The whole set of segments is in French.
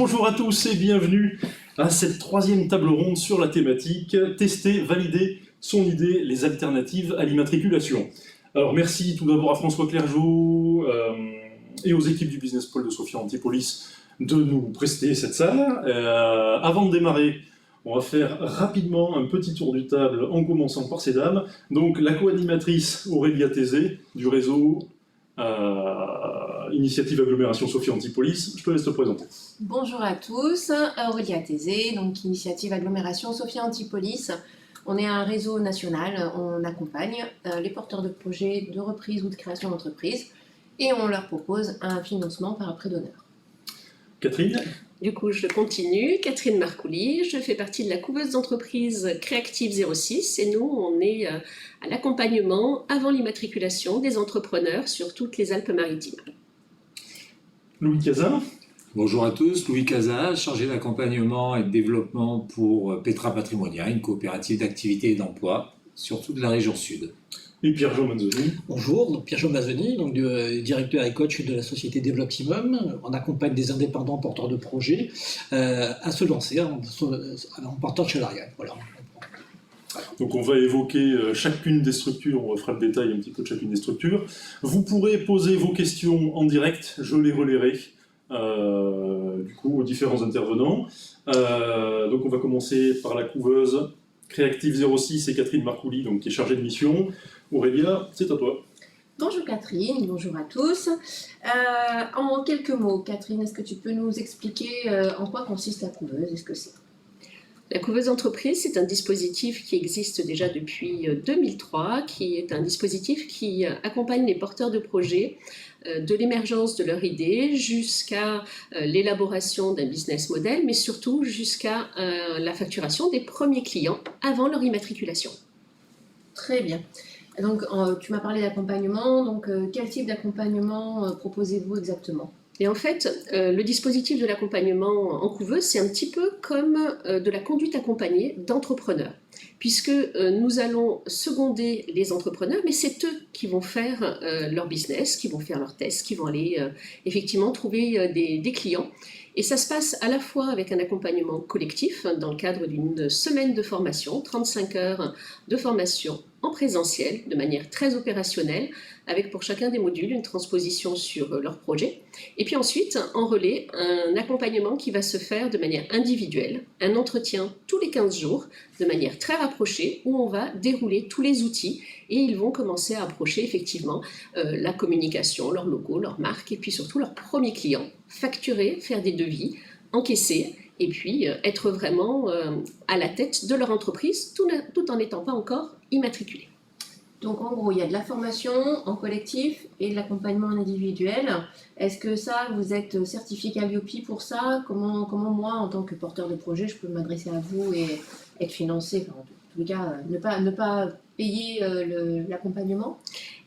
Bonjour à tous et bienvenue à cette troisième table ronde sur la thématique « Tester, valider son idée, les alternatives à l'immatriculation ». Alors merci tout d'abord à François Clergeau et aux équipes du Business Pôle de Sophia Antipolis de nous prester cette salle. Avant de démarrer, on va faire rapidement un petit tour du table en commençant par ces dames. Donc la co-animatrice Aurélia Thésée du réseau Initiative Agglomération Sophia Antipolis, je te laisse te présenter. Bonjour à tous, Aurélia Thésée, donc Initiative Agglomération Sophia Antipolis. On est un réseau national, on accompagne les porteurs de projets de reprise ou de création d'entreprise et on leur propose un financement par prêt d'honneur. Catherine? Du coup, je continue. Catherine Marcouli, je fais partie de la couveuse d'entreprise Créactive 06 et nous, on est à l'accompagnement avant l'immatriculation des entrepreneurs sur toutes les Alpes-Maritimes. Louis Cazin? Bonjour à tous, Louis Cazin, chargé d'accompagnement et de développement pour Petra Patrimonia, une coopérative d'activité et d'emploi sur toute la région sud. Et Pierre-Jean Manzoni. Bonjour, donc Pierre-Jean Manzoni, donc directeur et coach de la société Développimum. On accompagne des indépendants porteurs de projets à se lancer en portage salarial. Voilà. Donc on va évoquer chacune des structures, on fera le détail un petit peu de chacune des structures. Vous pourrez poser vos questions en direct, je les relayerai du coup aux différents intervenants. Donc on va commencer par la couveuse Créactive 06 et Catherine Marcouli, donc qui est chargée de mission. Aurélia, c'est à toi. Bonjour Catherine, bonjour à tous. En quelques mots, Catherine, est-ce que tu peux nous expliquer en quoi consiste la couveuse? Est-ce que c'est La couveuse d'entreprise, c'est un dispositif qui existe déjà depuis 2003, qui est un dispositif qui accompagne les porteurs de projets de l'émergence de leur idée jusqu'à l'élaboration d'un business model, mais surtout jusqu'à la facturation des premiers clients avant leur immatriculation. Très bien. Donc, tu m'as parlé d'accompagnement, donc quel type d'accompagnement proposez-vous exactement? Et en fait, le dispositif de l'accompagnement en couveuse, c'est un petit peu comme de la conduite accompagnée d'entrepreneurs, puisque nous allons seconder les entrepreneurs, mais c'est eux qui vont faire leur business, qui vont faire leurs tests, qui vont aller effectivement trouver des clients. Et ça se passe à la fois avec un accompagnement collectif, dans le cadre d'une semaine de formation, 35 heures de formation en présentiel, de manière très opérationnelle, avec pour chacun des modules une transposition sur leur projet. Et puis ensuite, en relais, un accompagnement qui va se faire de manière individuelle, un entretien tous les 15 jours, de manière très rapprochée, où on va dérouler tous les outils et ils vont commencer à approcher effectivement la communication, leur logo, leur marque et puis surtout leurs premiers clients, facturer, faire des devis, encaisser et puis être vraiment à la tête de leur entreprise tout en n'étant pas encore immatriculés. Donc en gros, il y a de la formation en collectif et de l'accompagnement en individuel. Est-ce que ça, vous êtes certifié Calliope pour ça? Comment moi, en tant que porteur de projet, je peux m'adresser à vous et être financé, enfin, en tout cas, ne pas payer l'accompagnement?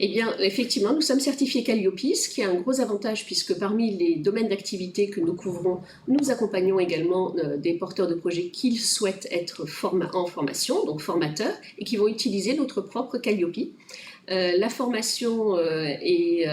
Eh bien, effectivement, nous sommes certifiés Calliope, ce qui a un gros avantage puisque parmi les domaines d'activité que nous couvrons, nous accompagnons également des porteurs de projets qui souhaitent être en formation, donc formateurs, et qui vont utiliser notre propre Calliope. La formation est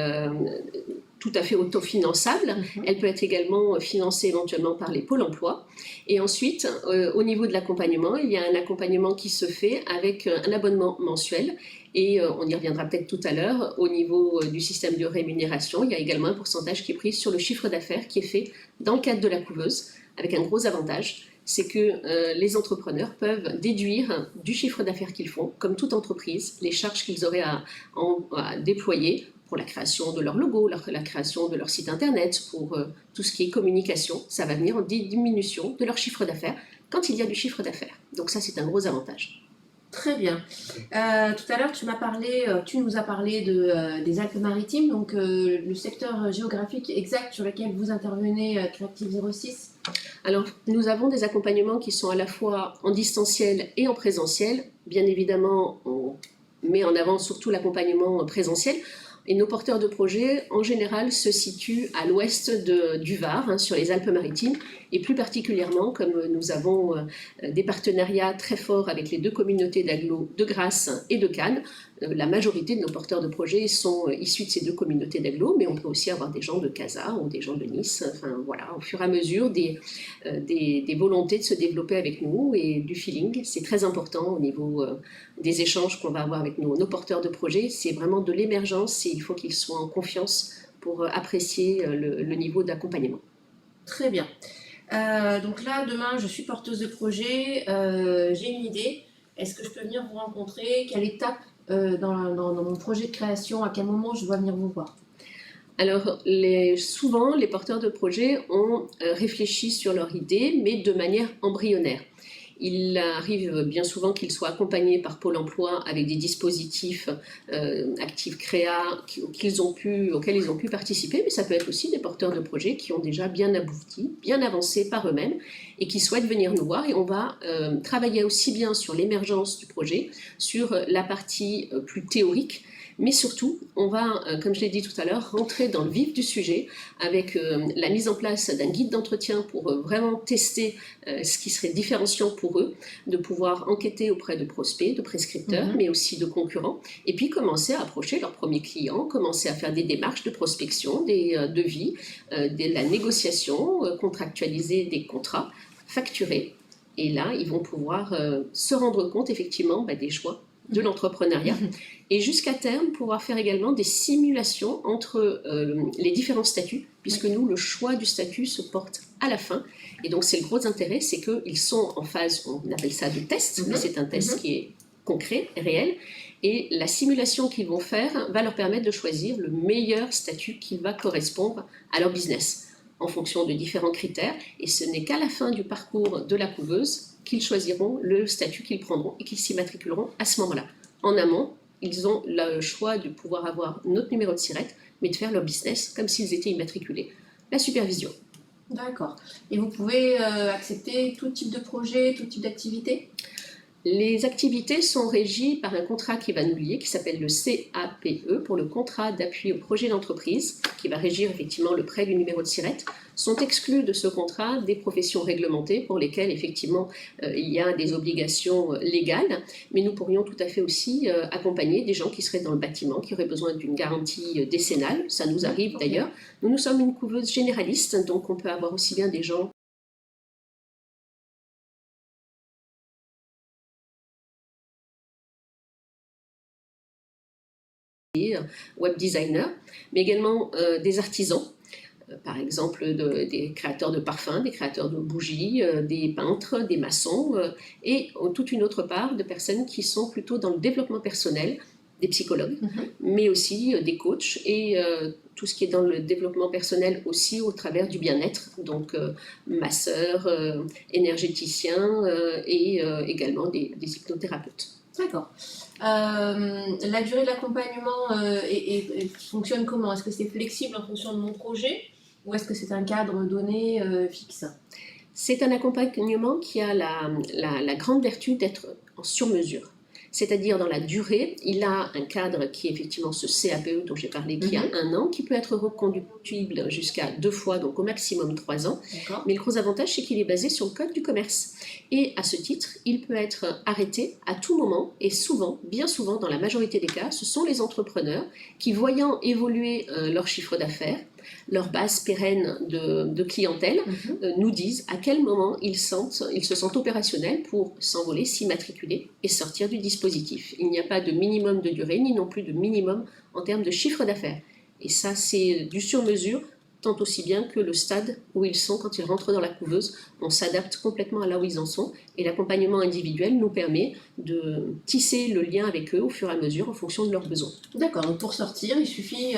tout à fait autofinançable. Elle peut être également financée éventuellement par les pôles emploi. Et ensuite, au niveau de l'accompagnement, il y a un accompagnement qui se fait avec un abonnement mensuel. Et on y reviendra peut-être tout à l'heure. Au niveau du système de rémunération, il y a également un pourcentage qui est pris sur le chiffre d'affaires qui est fait dans le cadre de la couveuse, avec un gros avantage, c'est que les entrepreneurs peuvent déduire du chiffre d'affaires qu'ils font, comme toute entreprise, les charges qu'ils auraient à déployer pour la création de leur logo, la création de leur site internet, pour tout ce qui est communication. Ça va venir en diminution de leur chiffre d'affaires quand il y a du chiffre d'affaires. Donc ça, c'est un gros avantage. Très bien. Tout à l'heure, tu nous as parlé des Alpes-Maritimes, donc le secteur géographique exact sur lequel vous intervenez, Créactive 06. Alors, nous avons des accompagnements qui sont à la fois en distanciel et en présentiel. Bien évidemment, on met en avant surtout l'accompagnement présentiel. Et nos porteurs de projets, en général, se situent à l'ouest du Var, hein, sur les Alpes-Maritimes, et plus particulièrement, comme nous avons des partenariats très forts avec les 2 communautés d'agglos de Grasse et de Cannes, la majorité de nos porteurs de projets sont issus de ces 2 communautés d'agglos, mais on peut aussi avoir des gens de Casa ou des gens de Nice, enfin voilà, au fur et à mesure des volontés de se développer avec nous et du feeling. C'est très important au niveau des échanges qu'on va avoir avec nos porteurs de projets, c'est vraiment de l'émergence et il faut qu'ils soient en confiance pour apprécier le niveau d'accompagnement. Très bien. Donc là, demain, je suis porteuse de projet, j'ai une idée. Est-ce que je peux venir vous rencontrer? Quelle étape dans mon projet de création, à quel moment je dois venir vous voir? Alors, souvent, les porteurs de projet ont réfléchi sur leur idée, mais de manière embryonnaire. Il arrive bien souvent qu'ils soient accompagnés par Pôle emploi avec des dispositifs actifs créa auxquels ils ont pu participer, mais ça peut être aussi des porteurs de projets qui ont déjà bien abouti, bien avancé par eux-mêmes et qui souhaitent venir nous voir. Et on va travailler aussi bien sur l'émergence du projet, sur la partie plus théorique, mais surtout, on va, comme je l'ai dit tout à l'heure, rentrer dans le vif du sujet avec la mise en place d'un guide d'entretien pour vraiment tester ce qui serait différenciant pour eux, de pouvoir enquêter auprès de prospects, de prescripteurs, mais aussi de concurrents, et puis commencer à approcher leurs premiers clients, commencer à faire des démarches de prospection, des devis, de la négociation, contractualiser des contrats, facturer. Et là, ils vont pouvoir se rendre compte effectivement des choix de l'entrepreneuriat et jusqu'à terme pouvoir faire également des simulations entre les différents statuts, puisque nous, le choix du statut se porte à la fin. Et donc, c'est le gros intérêt, c'est qu'ils sont en phase, on appelle ça de test, mais c'est un test qui est concret, réel. Et la simulation qu'ils vont faire va leur permettre de choisir le meilleur statut qui va correspondre à leur business, en fonction de différents critères. Et ce n'est qu'à la fin du parcours de la couveuse qu'ils choisiront le statut qu'ils prendront et qu'ils s'immatriculeront à ce moment-là. En amont, ils ont le choix de pouvoir avoir notre numéro de SIRET, mais de faire leur business comme s'ils étaient immatriculés. La supervision. D'accord. Et vous pouvez accepter tout type de projet, tout type d'activité? Les activités sont régies par un contrat qui va nous lier, qui s'appelle le CAPE, pour le contrat d'appui au projet d'entreprise, qui va régir effectivement le prêt du numéro de SIRET. Sont exclus de ce contrat des professions réglementées pour lesquelles effectivement il y a des obligations légales, mais nous pourrions tout à fait aussi accompagner des gens qui seraient dans le bâtiment, qui auraient besoin d'une garantie décennale. Ça nous arrive d'ailleurs. Nous sommes une couveuse généraliste, donc on peut avoir aussi bien des gens web designers, mais également des artisans, par exemple des créateurs de parfums, des créateurs de bougies, des peintres, des maçons, et toute une autre part de personnes qui sont plutôt dans le développement personnel, des psychologues, mais aussi des coachs et tout ce qui est dans le développement personnel aussi au travers du bien-être, donc masseurs, énergéticiens et également des hypnothérapeutes. D'accord. La durée de l'accompagnement fonctionne comment? Est-ce que c'est flexible en fonction de mon projet ou est-ce que c'est un cadre donné fixe? C'est un accompagnement qui a la grande vertu d'être en sur-mesure. C'est-à-dire dans la durée, il a un cadre qui est effectivement ce CAPE dont j'ai parlé, qui a 1 an, qui peut être reconductible jusqu'à 2 fois, donc au maximum 3 ans. Mais le gros avantage, c'est qu'il est basé sur le code du commerce. Et à ce titre, il peut être arrêté à tout moment et souvent, bien souvent dans la majorité des cas, ce sont les entrepreneurs qui, voyant évoluer leur chiffre d'affaires, leur base pérenne de clientèle, nous disent à quel moment ils se sentent opérationnels pour s'envoler, s'immatriculer et sortir du dispositif. Il n'y a pas de minimum de durée, ni non plus de minimum en termes de chiffre d'affaires. Et ça, c'est du sur-mesure, tant aussi bien que le stade où ils sont quand ils rentrent dans la couveuse. On s'adapte complètement à là où ils en sont et l'accompagnement individuel nous permet de tisser le lien avec eux au fur et à mesure en fonction de leurs besoins. D'accord, donc pour sortir, il suffit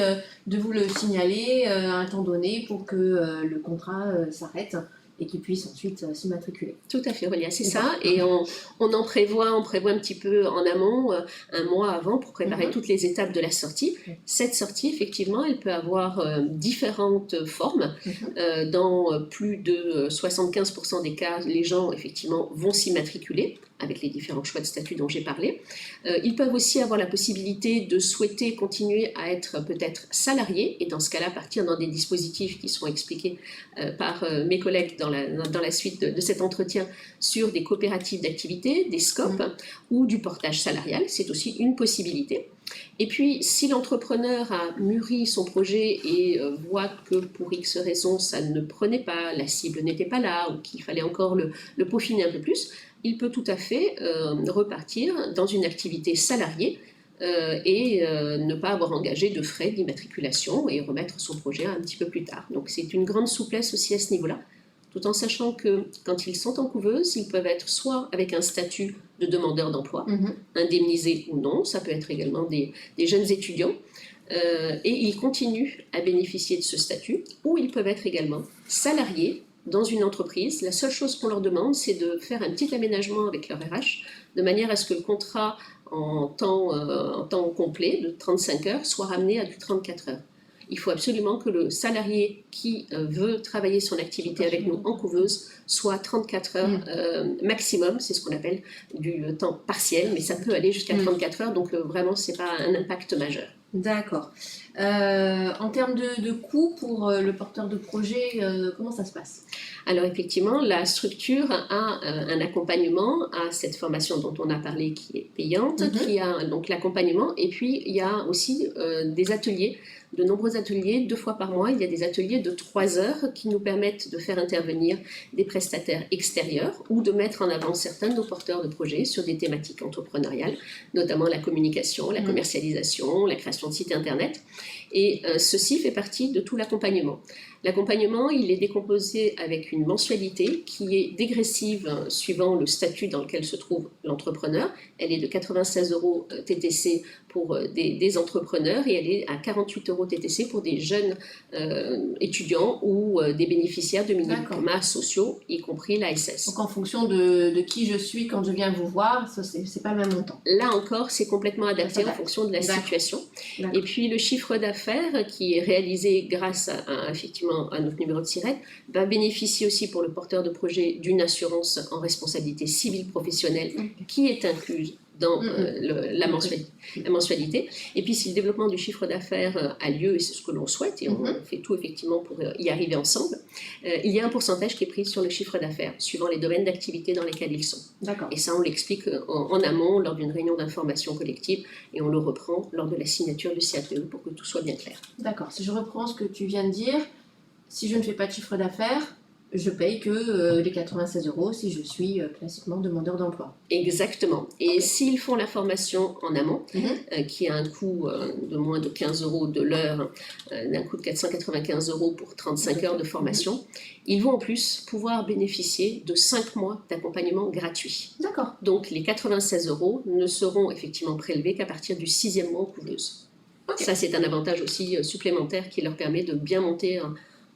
de vous le signaler à un temps donné pour que le contrat s'arrête et qu'ils puissent ensuite s'immatriculer. Tout à fait, Aurélia, c'est ça. Et on prévoit un petit peu en amont, 1 mois avant, pour préparer toutes les étapes de la sortie. Cette sortie, effectivement, elle peut avoir différentes formes. Dans plus de 75% des cas, les gens, effectivement, vont s'immatriculer avec les différents choix de statut dont j'ai parlé. Ils peuvent aussi avoir la possibilité de souhaiter continuer à être peut-être salariés, et dans ce cas-là, partir dans des dispositifs qui seront expliqués par mes collègues dans la suite de cet entretien sur des coopératives d'activité, des SCOP, ou du portage salarial. C'est aussi une possibilité. Et puis, si l'entrepreneur a mûri son projet et voit que pour X raisons, ça ne prenait pas, la cible n'était pas là, ou qu'il fallait encore le peaufiner un peu plus, il peut tout à fait repartir dans une activité salariée et ne pas avoir engagé de frais d'immatriculation et remettre son projet un petit peu plus tard. Donc, c'est une grande souplesse aussi à ce niveau-là, tout en sachant que quand ils sont en couveuse, ils peuvent être soit avec un statut de demandeur d'emploi, indemnisé ou non, ça peut être également des jeunes étudiants, et ils continuent à bénéficier de ce statut, ou ils peuvent être également salariés dans une entreprise. La seule chose qu'on leur demande, c'est de faire un petit aménagement avec leur RH, de manière à ce que le contrat en temps complet de 35 heures soit ramené à du 34 heures. Il faut absolument que le salarié qui veut travailler son activité avec nous en couveuse soit 34 heures maximum, c'est ce qu'on appelle du temps partiel, mais ça peut aller jusqu'à 34 heures, donc vraiment, ce n'est pas un impact majeur. D'accord. En termes de coûts pour le porteur de projet, comment ça se passe? Alors effectivement, la structure a un accompagnement à cette formation dont on a parlé qui est payante, qui a donc l'accompagnement, et puis il y a aussi des ateliers, de nombreux ateliers, 2 fois par mois. Il y a des ateliers de 3 heures qui nous permettent de faire intervenir des prestataires extérieurs ou de mettre en avant certains de nos porteurs de projets sur des thématiques entrepreneuriales, notamment la communication, la commercialisation, la création de sites internet. Et ceci fait partie de tout l'accompagnement. L'accompagnement, il est décomposé avec une mensualité qui est dégressive suivant le statut dans lequel se trouve l'entrepreneur. Elle est de 96 € TTC pour des entrepreneurs et elle est à 48 € TTC pour des jeunes étudiants ou des bénéficiaires de minima sociaux, y compris l'ASS. Donc en fonction de qui je suis quand je viens vous voir, ça c'est pas le même montant. Là encore, c'est complètement adapté en fonction de la situation. Et puis le chiffre d'affaires qui est réalisé grâce à effectivement à notre numéro de SIRET va bénéficier aussi pour le porteur de projet d'une assurance en responsabilité civile professionnelle qui est incluse dans la mensualité. Et puis si le développement du chiffre d'affaires a lieu, et c'est ce que l'on souhaite, et on fait tout effectivement pour y arriver ensemble, il y a un pourcentage qui est pris sur le chiffre d'affaires, suivant les domaines d'activité dans lesquels ils sont. Et ça, on l'explique en amont, lors d'une réunion d'information collective, et on le reprend lors de la signature du CAPE pour que tout soit bien clair. D'accord, si je reprends ce que tu viens de dire, si je ne fais pas de chiffre d'affaires, je paye que les 96 € si je suis classiquement demandeur d'emploi. Exactement. Et s'ils font la formation en amont, qui a un coût de moins de 15 € de l'heure, d'un coût de 495 € pour 35 heures de formation, ils vont en plus pouvoir bénéficier de 5 mois d'accompagnement gratuit. D'accord. Donc les 96 € ne seront effectivement prélevés qu'à partir du 6e mois en couveuse. Ça, c'est un avantage aussi supplémentaire qui leur permet de bien monter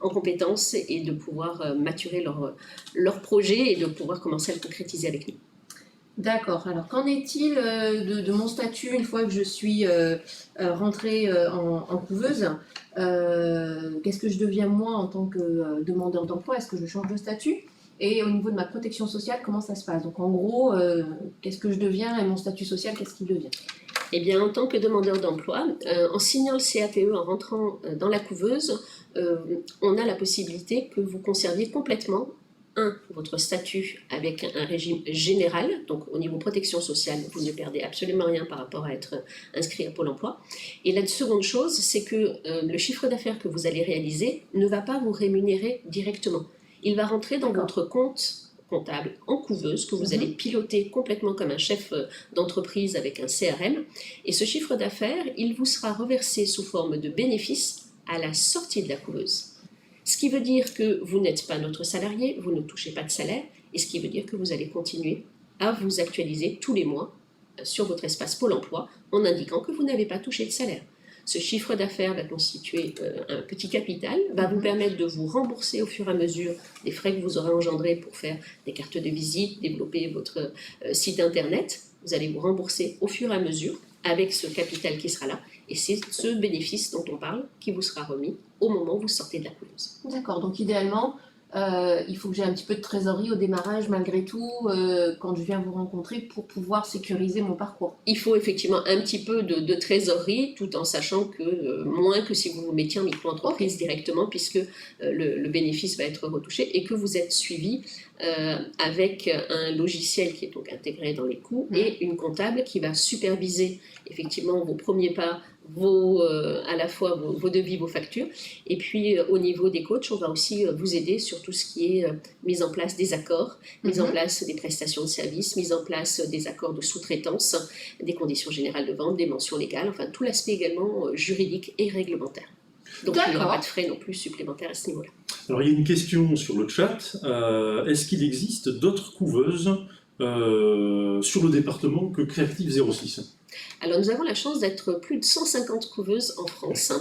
en compétences et de pouvoir maturer leur projet et de pouvoir commencer à le concrétiser avec nous. D'accord. Alors, qu'en est-il de mon statut une fois que je suis rentrée en couveuse? Qu'est-ce que je deviens moi en tant que demandeur d'emploi? Est-ce que je change de statut? Et au niveau de ma protection sociale, comment ça se passe? Donc, en gros, qu'est-ce que je deviens et mon statut social, qu'est-ce qu'il devient? Eh bien, en tant que demandeur d'emploi, en signant le CAPE, en rentrant dans la couveuse, on a la possibilité que vous conserviez complètement votre statut avec un régime général, donc au niveau protection sociale, vous ne perdez absolument rien par rapport à être inscrit à Pôle emploi. Et la seconde chose, c'est que le chiffre d'affaires que vous allez réaliser ne va pas vous rémunérer directement. Il va rentrer dans votre compte comptable en couveuse que vous allez piloter complètement comme un chef d'entreprise avec un CRM. Et ce chiffre d'affaires, il vous sera reversé sous forme de bénéfice à la sortie de la couveuse. Ce qui veut dire que vous n'êtes pas notre salarié, vous ne touchez pas de salaire, et ce qui veut dire que vous allez continuer à vous actualiser tous les mois sur votre espace Pôle emploi en indiquant que vous n'avez pas touché de salaire. Ce chiffre d'affaires va constituer un petit capital, va vous permettre de vous rembourser au fur et à mesure des frais que vous aurez engendrés pour faire des cartes de visite, développer votre site internet. Vous allez vous rembourser au fur et à mesure avec ce capital qui sera là. Et c'est ce bénéfice dont on parle qui vous sera remis au moment où vous sortez de la couveuse. D'accord, donc idéalement, il faut que j'ai un petit peu de trésorerie au démarrage malgré tout quand je viens vous rencontrer pour pouvoir sécuriser mon parcours. Il faut effectivement un petit peu de trésorerie, tout en sachant que moins que si vous vous mettiez en micro-entreprise directement, puisque le bénéfice va être retouché et que vous êtes suivi avec un logiciel qui est donc intégré dans les coûts et une comptable qui va superviser effectivement vos premiers pas, à la fois vos devis, vos factures. Et puis au niveau des coachs, on va aussi vous aider sur tout ce qui est mise en place des accords, mise en place des prestations de services, mise en place des accords de sous-traitance, des conditions générales de vente, des mentions légales, enfin tout l'aspect également juridique et réglementaire. Donc il n'y aura pas de frais non plus supplémentaires à ce niveau-là. Alors il y a une question sur le chat. Est-ce qu'il existe d'autres couveuses sur le département que Creative 06? Alors nous avons la chance d'être plus de 150 couveuses en France,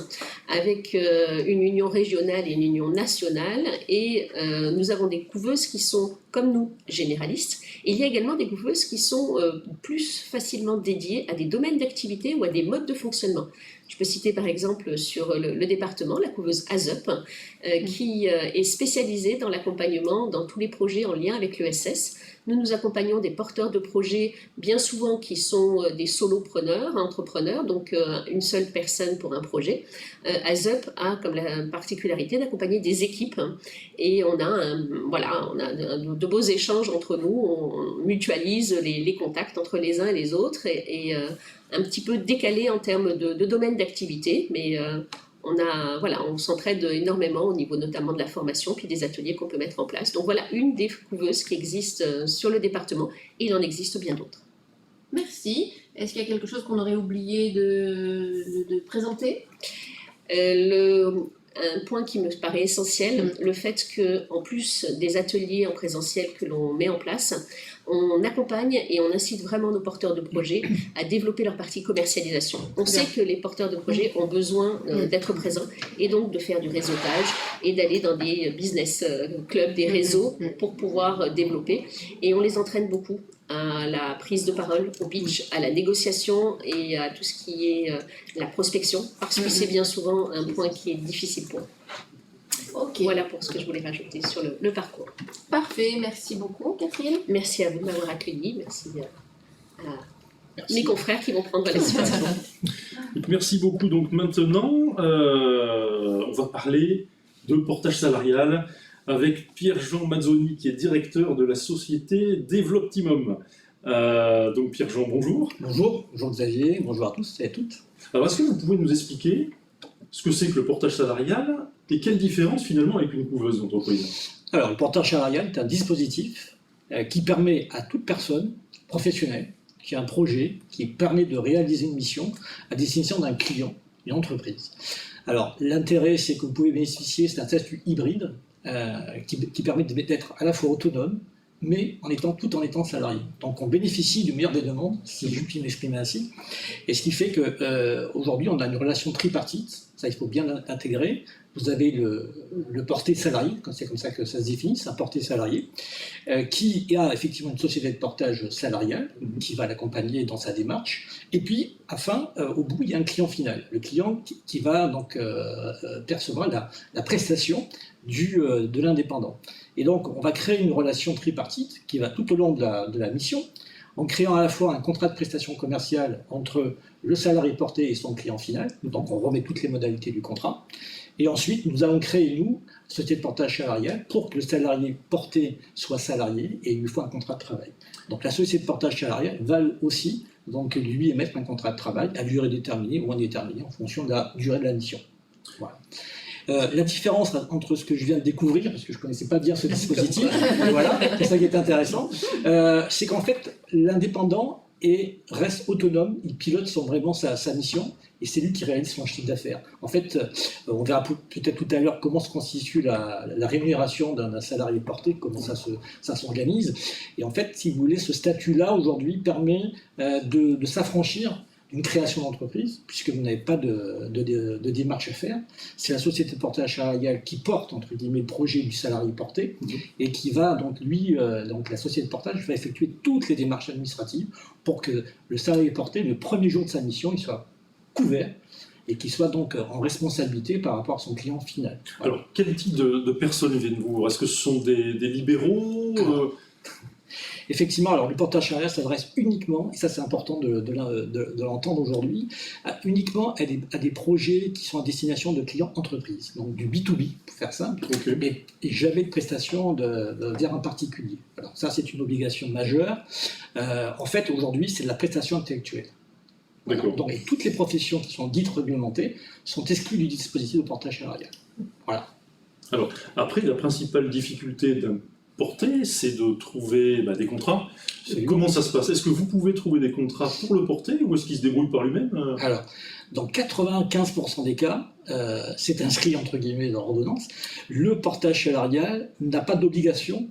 avec une union régionale et une union nationale, et nous avons des couveuses qui sont, comme nous, généralistes, et il y a également des couveuses qui sont plus facilement dédiées à des domaines d'activité ou à des modes de fonctionnement. Je peux citer par exemple sur le département la couveuse ASUP, qui est spécialisée dans l'accompagnement dans tous les projets en lien avec l'ESS. Nous accompagnons des porteurs de projets, bien souvent qui sont des solopreneurs, entrepreneurs, donc une seule personne pour un projet. ASUP a comme la particularité d'accompagner des équipes et on a de beaux échanges entre nous, on mutualise les contacts entre les uns et les autres et un petit peu décalé en termes de domaine d'activité, mais on s'entraide énormément au niveau notamment de la formation, puis des ateliers qu'on peut mettre en place. Donc voilà une des couveuses qui existe sur le département, et il en existe bien d'autres. Merci. Est-ce qu'il y a quelque chose qu'on aurait oublié de présenter ? Un point qui me paraît essentiel, le fait qu'en plus des ateliers en présentiel que l'on met en place, on accompagne et on incite vraiment nos porteurs de projets à développer leur partie commercialisation. On sait que les porteurs de projets ont besoin d'être présents et donc de faire du réseautage et d'aller dans des business clubs, des réseaux pour pouvoir développer. Et on les entraîne beaucoup à la prise de parole, au pitch, à la négociation et à tout ce qui est la prospection, parce que c'est bien souvent un point qui est difficile pour eux. Ok. Voilà pour ce que je voulais rajouter sur le parcours. Parfait, merci beaucoup Catherine. Merci à vous de m'avoir accueilli, merci à mes confrères qui vont prendre la suite. Merci beaucoup. Donc maintenant, on va parler de portage salarial avec Pierre-Jean Mazzoni, qui est directeur de la société Developtimum. Donc Pierre-Jean, bonjour. Bonjour Xavier, bonjour à tous et à toutes. Alors est-ce que vous pouvez nous expliquer ce que c'est que le portage salarial et quelle différence finalement avec une couveuse d'entreprise? Alors le portage salarial est un dispositif qui permet à toute personne professionnelle qui a un projet, qui permet de réaliser une mission à destination d'un client, une entreprise. Alors l'intérêt, c'est que vous pouvez bénéficier, c'est un statut hybride qui permet d'être à la fois autonome, mais tout en étant salarié. Donc on bénéficie du meilleur des deux mondes, si je puis m'exprimer ainsi. Et ce qui fait qu'aujourd'hui, on a une relation tripartite, ça il faut bien l'intégrer. Vous avez le porté salarié, c'est comme ça que ça se définit, c'est un porté salarié, qui a effectivement une société de portage salarial, qui va l'accompagner dans sa démarche. Et puis, au bout, il y a un client final, le client qui va donc percevoir la prestation de l'indépendant. Et donc, on va créer une relation tripartite qui va tout au long de la mission, en créant à la fois un contrat de prestation commerciale entre le salarié porté et son client final. Donc, on remet toutes les modalités du contrat. Et ensuite, nous allons créer, nous, société de portage salarial pour que le salarié porté soit salarié et il lui faut un contrat de travail. Donc, la société de portage salarial va aussi donc, lui émettre un contrat de travail à durée déterminée ou indéterminée en fonction de la durée de la mission. Voilà. La différence entre ce que je viens de découvrir, parce que je ne connaissais pas bien ce dispositif, voilà, c'est ça qui est intéressant, c'est qu'en fait, l'indépendant reste autonome, il pilote vraiment sa mission, et c'est lui qui réalise son chiffre d'affaires. En fait, on verra peut-être tout à l'heure comment se constitue la rémunération d'un salarié porté, comment ça s'organise. Et en fait, si vous voulez, ce statut-là, aujourd'hui, permet de s'affranchir d'une création d'entreprise, puisque vous n'avez pas de démarche à faire. C'est la société de portage salarial qui porte, entre guillemets, le projet du salarié porté, et qui va, donc donc la société de portage va effectuer toutes les démarches administratives pour que le salarié porté, le premier jour de sa mission, il soit couvert et qui soit donc en responsabilité par rapport à son client final. Voilà. Alors, quel type de personnes viennent vous voir? Est-ce que ce sont des libéraux Effectivement, alors le portage salarial s'adresse uniquement, et ça c'est important de l'entendre aujourd'hui, uniquement à des projets qui sont à destination de clients entreprises, donc du B2B, pour faire simple, Okay. et jamais de prestation vers un particulier. Alors ça c'est une obligation majeure. En fait aujourd'hui c'est de la prestation intellectuelle. D'accord. Donc, et toutes les professions qui sont dites réglementées sont exclues du dispositif de portage salarial. Voilà. Alors, après, la principale difficulté d'un porté, c'est de trouver des contrats. Absolument. Comment ça se passe? Est-ce que vous pouvez trouver des contrats pour le porté ou est-ce qu'il se débrouille par lui-même? Alors, dans 95% des cas, c'est inscrit entre guillemets dans l'ordonnance, le portage salarial n'a pas d'obligation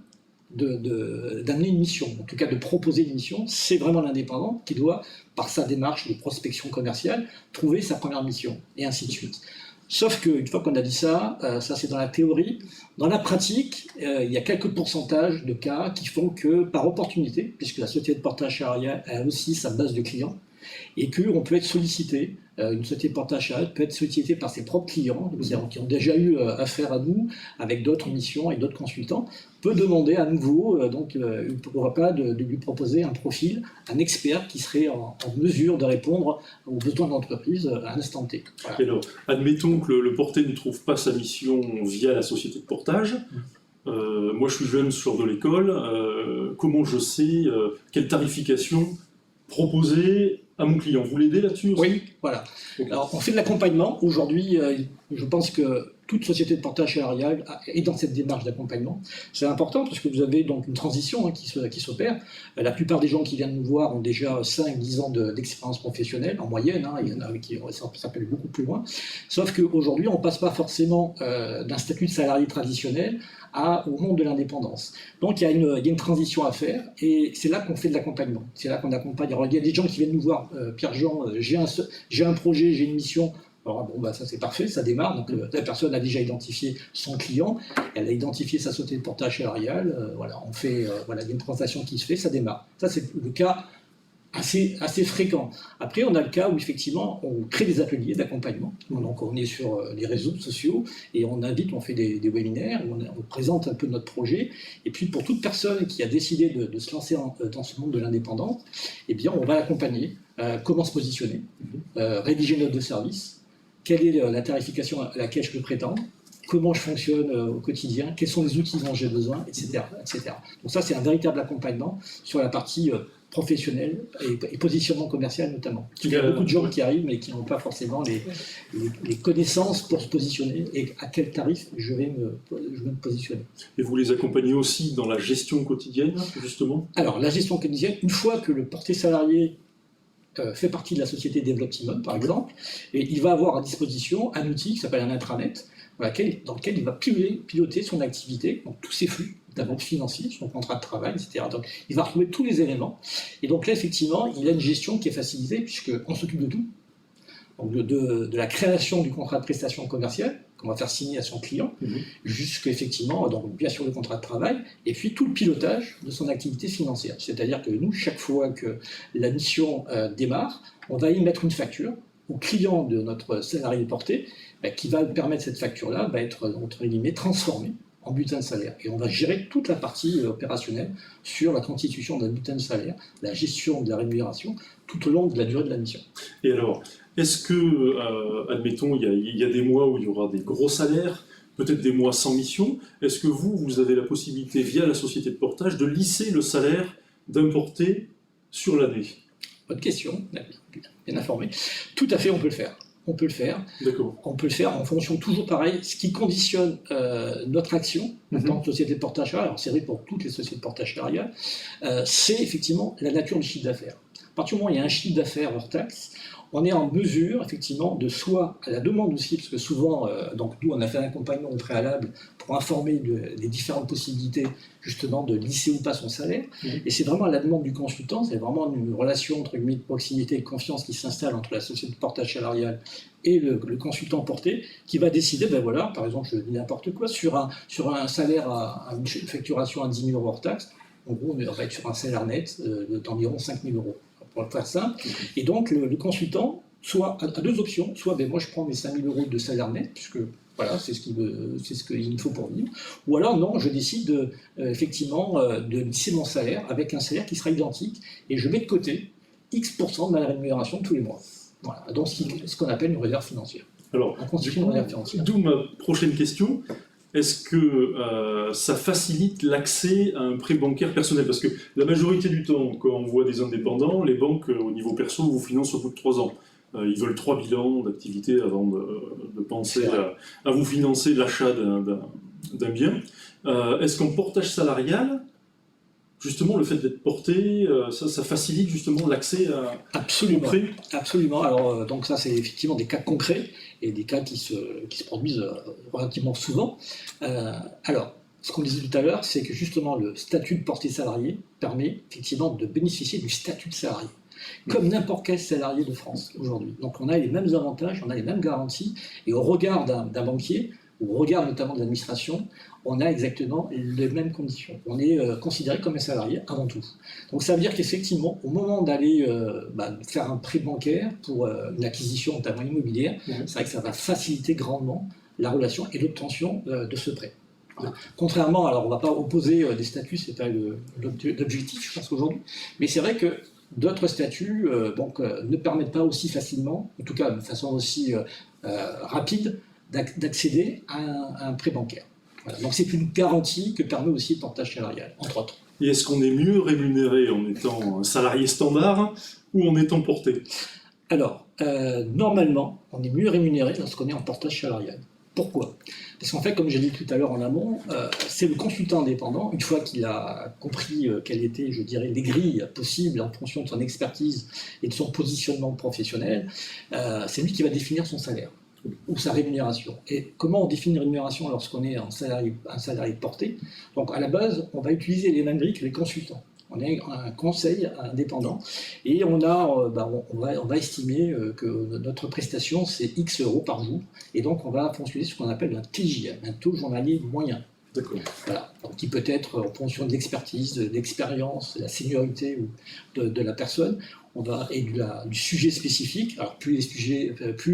d'amener une mission, en tout cas de proposer une mission. C'est vraiment l'indépendant qui doit, par sa démarche de prospection commerciale, trouver sa première mission, et ainsi de suite. Sauf qu'une fois qu'on a dit ça, ça c'est dans la théorie, dans la pratique, il y a quelques pourcentages de cas qui font que, par opportunité, puisque la société de portage salarial a aussi sa base de clients, et qu'on peut être sollicité, une société de portage salarial peut être sollicitée par ses propres clients, qui ont déjà eu affaire à nous, avec d'autres missions et d'autres consultants, peut demander à nouveau, pourquoi pas, de lui proposer un profil, un expert qui serait en mesure de répondre aux besoins de l'entreprise à l'instant T. Voilà. Et alors, admettons que le porté ne trouve pas sa mission via la société de portage. Moi, je suis jeune, je sors de l'école. Comment je sais quelle tarification proposer à mon client? Vous l'aidez là-dessus aussi? Oui, voilà. Okay. Alors, on fait de l'accompagnement. Aujourd'hui, je pense que toute société de portage salarial est dans cette démarche d'accompagnement. C'est important parce que vous avez donc une transition qui s'opère. La plupart des gens qui viennent nous voir ont déjà 5-10 ans d'expérience professionnelle, en moyenne. Il y en a qui ça peut aller beaucoup plus loin. Sauf qu'aujourd'hui, on ne passe pas forcément d'un statut de salarié traditionnel au monde de l'indépendance. Donc il y a une transition à faire et c'est là qu'on fait de l'accompagnement. C'est là qu'on accompagne. Alors, il y a des gens qui viennent nous voir, Pierre-Jean, j'ai un projet, j'ai une mission. Alors, ça c'est parfait, ça démarre. Donc la personne a déjà identifié son client, elle a identifié sa société de portage salarial. On fait, il y a une transaction qui se fait, ça démarre. Ça c'est le cas assez fréquent. Après, on a le cas où effectivement on crée des ateliers d'accompagnement. Donc on est sur les réseaux sociaux et on invite, on fait des webinaires, on présente un peu notre projet. Et puis pour toute personne qui a décidé de se lancer dans ce monde de l'indépendance, eh bien on va l'accompagner. Comment se positionner, rédiger une note de service. Quelle est la tarification à laquelle je peux prétendre, comment je fonctionne au quotidien, quels sont les outils dont j'ai besoin, etc., etc. Donc ça, c'est un véritable accompagnement sur la partie professionnelle et positionnement commercial notamment. Il y a beaucoup de gens qui arrivent mais qui n'ont pas forcément les connaissances pour se positionner et à quel tarif je vais me positionner. Et vous les accompagnez aussi dans la gestion quotidienne, justement? Alors, la gestion quotidienne, une fois que le porté salarié fait partie de la société Developtimon, par exemple, et il va avoir à disposition un outil qui s'appelle un intranet, dans lequel il va piloter son activité, donc tous ses flux, notamment financiers, son contrat de travail, etc. Donc il va retrouver tous les éléments. Et donc là, effectivement, il a une gestion qui est facilitée, puisqu'on s'occupe de tout. Donc de la création du contrat de prestation commerciale, qu'on va faire signer à son client, jusqu'effectivement, donc bien sûr le contrat de travail, et puis tout le pilotage de son activité financière. C'est-à-dire que nous, chaque fois que la mission démarre, on va émettre une facture au client de notre salarié porté, qui va permettre cette facture-là être, entre guillemets, transformée en bulletin de salaire. Et on va gérer toute la partie opérationnelle sur la constitution d'un bulletin de salaire, la gestion de la rémunération, tout au long de la durée de la mission. Et alors, est-ce que, admettons, il y a des mois où il y aura des gros salaires, peut-être des mois sans mission, est-ce que vous avez la possibilité, via la société de portage, de lisser le salaire d'un porté sur l'année? Bonne question, bien informé. Tout à fait, on peut le faire. On peut le faire. D'accord. On peut le faire en fonction, toujours pareil, ce qui conditionne notre action en tant que société de portage salarial, alors c'est vrai pour toutes les sociétés de portage salarial, c'est effectivement la nature du chiffre d'affaires. À partir du moment où il y a un chiffre d'affaires hors taxe, on est en mesure, effectivement, de soit, à la demande aussi, parce que souvent, donc nous, on a fait un accompagnement au préalable pour informer des différentes possibilités, justement, de lisser ou pas son salaire. Et c'est vraiment à la demande du consultant, c'est vraiment une relation, entre guillemets, de proximité et de confiance qui s'installe entre la société de portage salarial et le consultant porté, qui va décider, par exemple, je dis n'importe quoi, sur un salaire à une facturation à 10 000 € hors taxe, en gros, on va être sur un salaire net d'environ 5 000 €. Pour le faire simple. Et donc, le consultant, soit à deux options, soit ben, moi je prends mes 5 000 € de salaire net, puisque voilà, c'est ce qu'il me faut pour vivre, ou alors non, je décide effectivement de lisser mon salaire avec un salaire qui sera identique, et je mets de côté X% de ma rémunération tous les mois. Voilà, donc ce qu'on appelle une réserve financière. Alors, On constitue une réserve financière. d'où ma prochaine question. Est-ce que ça facilite l'accès à un prêt bancaire personnel? Parce que la majorité du temps, quand on voit des indépendants, les banques, au niveau perso, vous financent au bout de 3 ans. Ils veulent 3 bilans d'activité avant de penser à vous financer l'achat d'un bien. Est-ce qu'en portage salarial, justement, le fait d'être porté, ça facilite justement l'accès au prêt? Absolument. Alors, donc ça, c'est effectivement des cas concrets et des cas qui se produisent relativement souvent. Alors, ce qu'on disait tout à l'heure, c'est que justement, le statut de porté salarié permet effectivement de bénéficier du statut de salarié, comme n'importe quel salarié de France aujourd'hui. Donc, on a les mêmes avantages, on a les mêmes garanties, et au regard d'un banquier, ou au regard notamment de l'administration, on a exactement les mêmes conditions. On est considéré comme un salarié avant tout. Donc ça veut dire qu'effectivement, au moment d'aller faire un prêt bancaire pour une acquisition notamment immobilière, c'est vrai que ça va faciliter grandement la relation et l'obtention de ce prêt. Voilà. Contrairement, alors on ne va pas opposer des statuts, c'est pas l'objectif, je pense, aujourd'hui, mais c'est vrai que d'autres statuts ne permettent pas aussi facilement, en tout cas de façon aussi rapide, d'accéder à un prêt bancaire. Voilà. Donc c'est une garantie que permet aussi le portage salarial, entre autres. Et est-ce qu'on est mieux rémunéré en étant un salarié standard ou en étant porté? Alors, normalement, on est mieux rémunéré lorsqu'on est en portage salarial. Pourquoi? Parce qu'en fait, comme j'ai dit tout à l'heure en amont, c'est le consultant indépendant, une fois qu'il a compris quelles étaient, je dirais, les grilles possibles en fonction de son expertise et de son positionnement professionnel, c'est lui qui va définir son salaire ou sa rémunération. Et comment on définit une rémunération lorsqu'on est un salarié porté? Donc à la base, on va utiliser les mêmes grilles que les consultants. On est un conseil indépendant et on va estimer que notre prestation c'est X € par jour et donc on va fonctionner ce qu'on appelle un TJM, un taux journalier moyen. D'accord. Voilà. Donc, qui peut être en fonction de l'expertise, de l'expérience, de la seniorité de la personne, et du sujet spécifique. Alors plus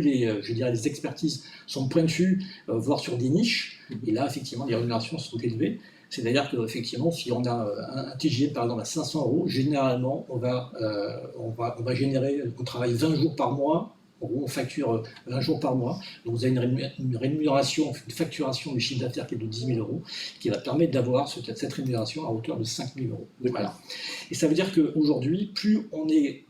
les expertises sont pointues, voire sur des niches, et là effectivement les rémunérations sont élevées. C'est-à-dire qu'effectivement, si on a un TGM par exemple à 500 €, généralement on va générer, on travaille 20 jours par mois. On facture 20 jours par mois, donc vous avez une rémunération, une facturation du chiffre d'affaires qui est de 10 000 €, qui va permettre d'avoir cette rémunération à hauteur de 5 000 €. Voilà. Et ça veut dire qu'aujourd'hui, plus on est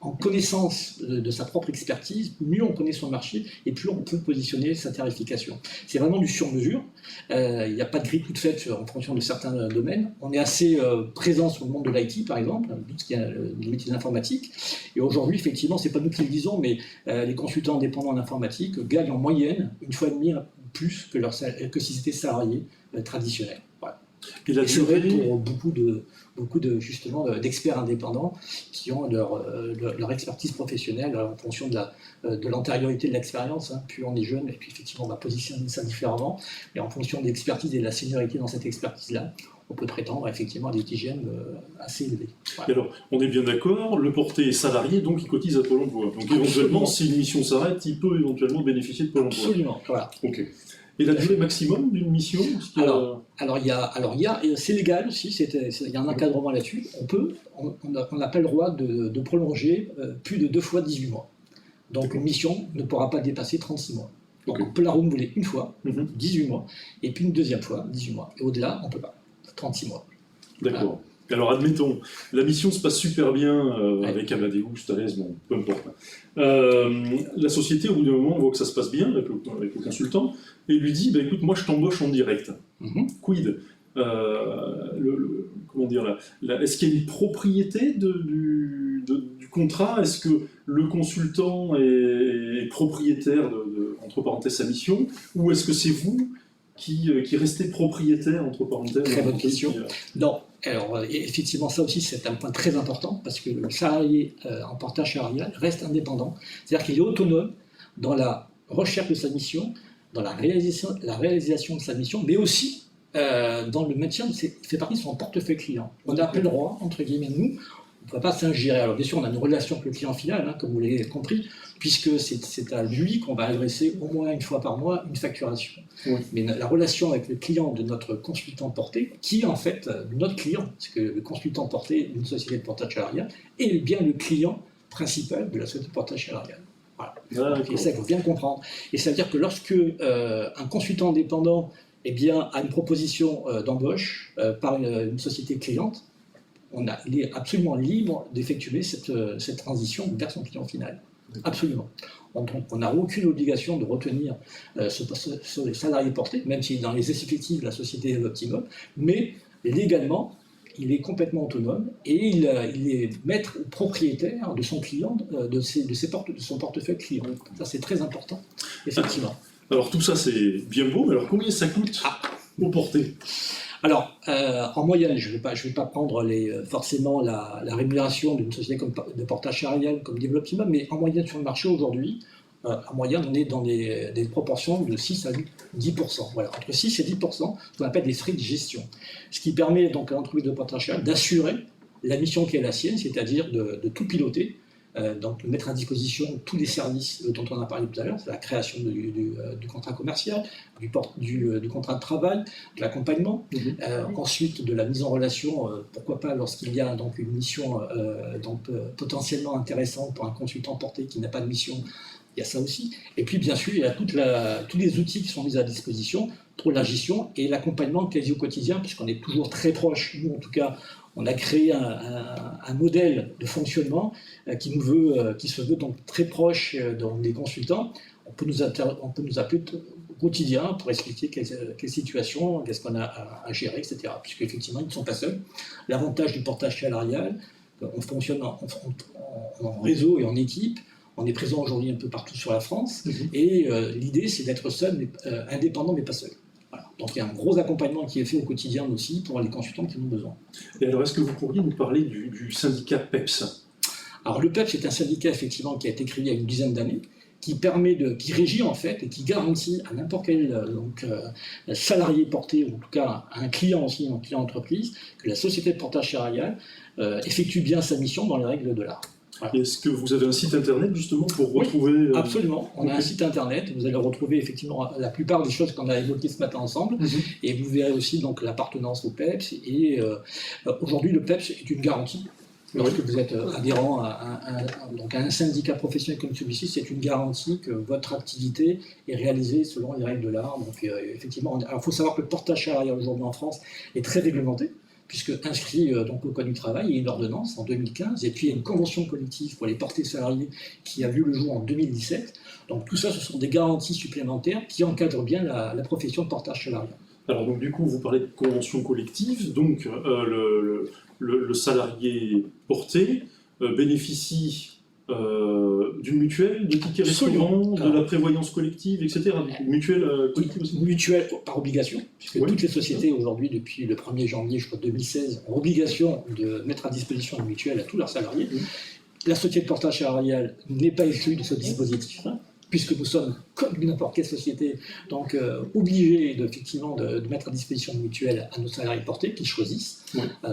en connaissance de sa propre expertise, mieux on connaît son marché et plus on peut positionner sa tarification. C'est vraiment du sur-mesure. Il n'y a pas de grille toute faite en fonction de certains domaines. On est assez présent sur le monde de l'IT, par exemple, tout ce qui est les métiers de l'informatique. Et aujourd'hui, effectivement, ce n'est pas nous qui le disons, mais les consultants indépendants en informatique gagnent en moyenne une fois et demie plus que s'ils étaient salariés traditionnels. Voilà. Et c'est vrai pour beaucoup de justement d'experts indépendants qui ont leur expertise professionnelle en fonction de l'antériorité de l'expérience. Plus on est jeune, et puis effectivement on va positionner ça différemment, et en fonction de l'expertise et de la seniorité dans cette expertise-là, on peut prétendre effectivement à des TGM assez élevés. Voilà. Et alors, on est bien d'accord, le porté est salarié, donc il cotise à Pôle emploi. Donc éventuellement, si une mission s'arrête, il peut éventuellement bénéficier de Pôle emploi. Absolument, voilà. Ok. Et la durée maximum d'une mission? C'est légal aussi, il y a un encadrement là-dessus. On n'a pas le droit de prolonger plus de 2 fois 18 mois. Donc une mission ne pourra pas dépasser 36 mois. Donc on peut la renouveler une fois, 18 mois, et puis une deuxième fois, 18 mois. Et au-delà, on ne peut pas, 36 mois. D'accord. Voilà. Alors admettons, la mission se passe super bien avec Amadeus, Thales, bon, peu importe. La société, au bout d'un moment, voit que ça se passe bien avec le consultant et lui dit écoute, moi je t'embauche en direct. Quid comment dire, est-ce qu'il y a une propriété du contrat? Est-ce que le consultant est propriétaire entre parenthèses, sa mission? Ou est-ce que c'est vous qui restez propriétaire, entre parenthèses? Très bonne question. Non. Alors, effectivement, ça aussi, c'est un point très important, parce que le salarié en portage salarial reste indépendant. C'est-à-dire qu'il est autonome dans la recherche de sa mission, dans la réalisation de sa mission, mais aussi dans le maintien il fait partie de son portefeuille client. On a le droit, entre guillemets, nous, On ne peut pas s'ingérer. Alors bien sûr, on a une relation avec le client final, hein, comme vous l'avez compris, puisque c'est à lui qu'on va adresser au moins une fois par mois une facturation. Oui. Mais la relation avec le client de notre consultant porté, qui est en fait notre client, parce que le consultant porté d'une société de portage salarial est bien le client principal de la société de portage salarial. Voilà. Et ça, il faut bien comprendre. Et ça veut dire que lorsque un consultant indépendant a une proposition d'embauche par une société cliente, il est absolument libre d'effectuer cette transition vers son client final. Absolument. Donc, on n'a aucune obligation de retenir ce salarié porté, même s'il est dans les effectifs de la société Optimum, mais légalement, il est complètement autonome et il est maître ou propriétaire de son client, de son portefeuille client. Ça, c'est très important, effectivement. Alors tout ça, c'est bien beau, mais alors combien ça coûte au porté? Alors, en moyenne, je ne vais pas prendre forcément la rémunération d'une société de portage salarial comme Developtima, mais en moyenne sur le marché aujourd'hui, en moyenne, on est dans des proportions de 6 à 10%. Voilà, entre 6 et 10%, ce qu'on appelle les frais de gestion. Ce qui permet donc à l'entreprise de portage salarial d'assurer la mission qui est la sienne, c'est-à-dire de tout piloter, donc de mettre à disposition tous les services dont on a parlé tout à l'heure, c'est la création du contrat commercial, du contrat de travail, de l'accompagnement, ensuite de la mise en relation, pourquoi pas lorsqu'il y a donc une mission potentiellement intéressante pour un consultant porté qui n'a pas de mission, il y a ça aussi. Et puis bien sûr, il y a tous les outils qui sont mis à disposition pour la gestion et l'accompagnement quasi au quotidien, puisqu'on est toujours très proche, nous en tout cas. On a créé un modèle de fonctionnement qui se veut donc très proche des consultants. On peut nous appeler au quotidien pour expliquer quelle situation, qu'est-ce qu'on a à gérer, etc. Puisqu'effectivement, ils ne sont pas seuls. L'avantage du portage salarial, on fonctionne en réseau et en équipe. On est présent aujourd'hui un peu partout sur la France. Et l'idée, c'est d'être seul, mais indépendant, mais pas seul. Voilà. Donc il y a un gros accompagnement qui est fait au quotidien aussi pour les consultants qui en ont besoin. Et alors, est-ce que vous pourriez nous parler du syndicat PEPS? Alors le PEPS est un syndicat effectivement qui a été créé il y a une dizaine d'années, qui régit en fait et qui garantit à n'importe quel salarié porté, ou en tout cas à un client aussi, un client entreprise, que la société de portage salarial effectue bien sa mission dans les règles de l'art. Voilà. Est-ce que vous avez un site internet justement pour retrouver... Oui, absolument, on a un site internet, vous allez retrouver effectivement la plupart des choses qu'on a évoquées ce matin ensemble, et vous verrez aussi donc l'appartenance au PEPS, et aujourd'hui le PEPS est une garantie. Lorsque vous êtes adhérent à un syndicat professionnel comme celui-ci, c'est une garantie que votre activité est réalisée selon les règles de l'art. Donc effectivement, il faut savoir que le portage salarial aujourd'hui en France est très réglementé, puisque inscrit donc, au Code du travail, il y a une ordonnance en 2015, et puis il y a une convention collective pour les portés salariés qui a vu le jour en 2017. Donc tout ça, ce sont des garanties supplémentaires qui encadrent bien la profession de portage salarial. Alors donc du coup, vous parlez de convention collective, donc le salarié porté bénéficie d'une mutuelle, de tickets restaurant, de la prévoyance collective, etc. Mutuelle collective aussi. Mutuelle par obligation, puisque toutes les sociétés aujourd'hui, depuis le 1er janvier, je crois 2016, ont obligation de mettre à disposition une mutuelle à tous leurs salariés. La société de portage salarial n'est pas exclue de ce dispositif, puisque nous sommes, comme n'importe quelle société, donc obligés effectivement de mettre à disposition une mutuelle à nos salariés portés qu'ils choisissent.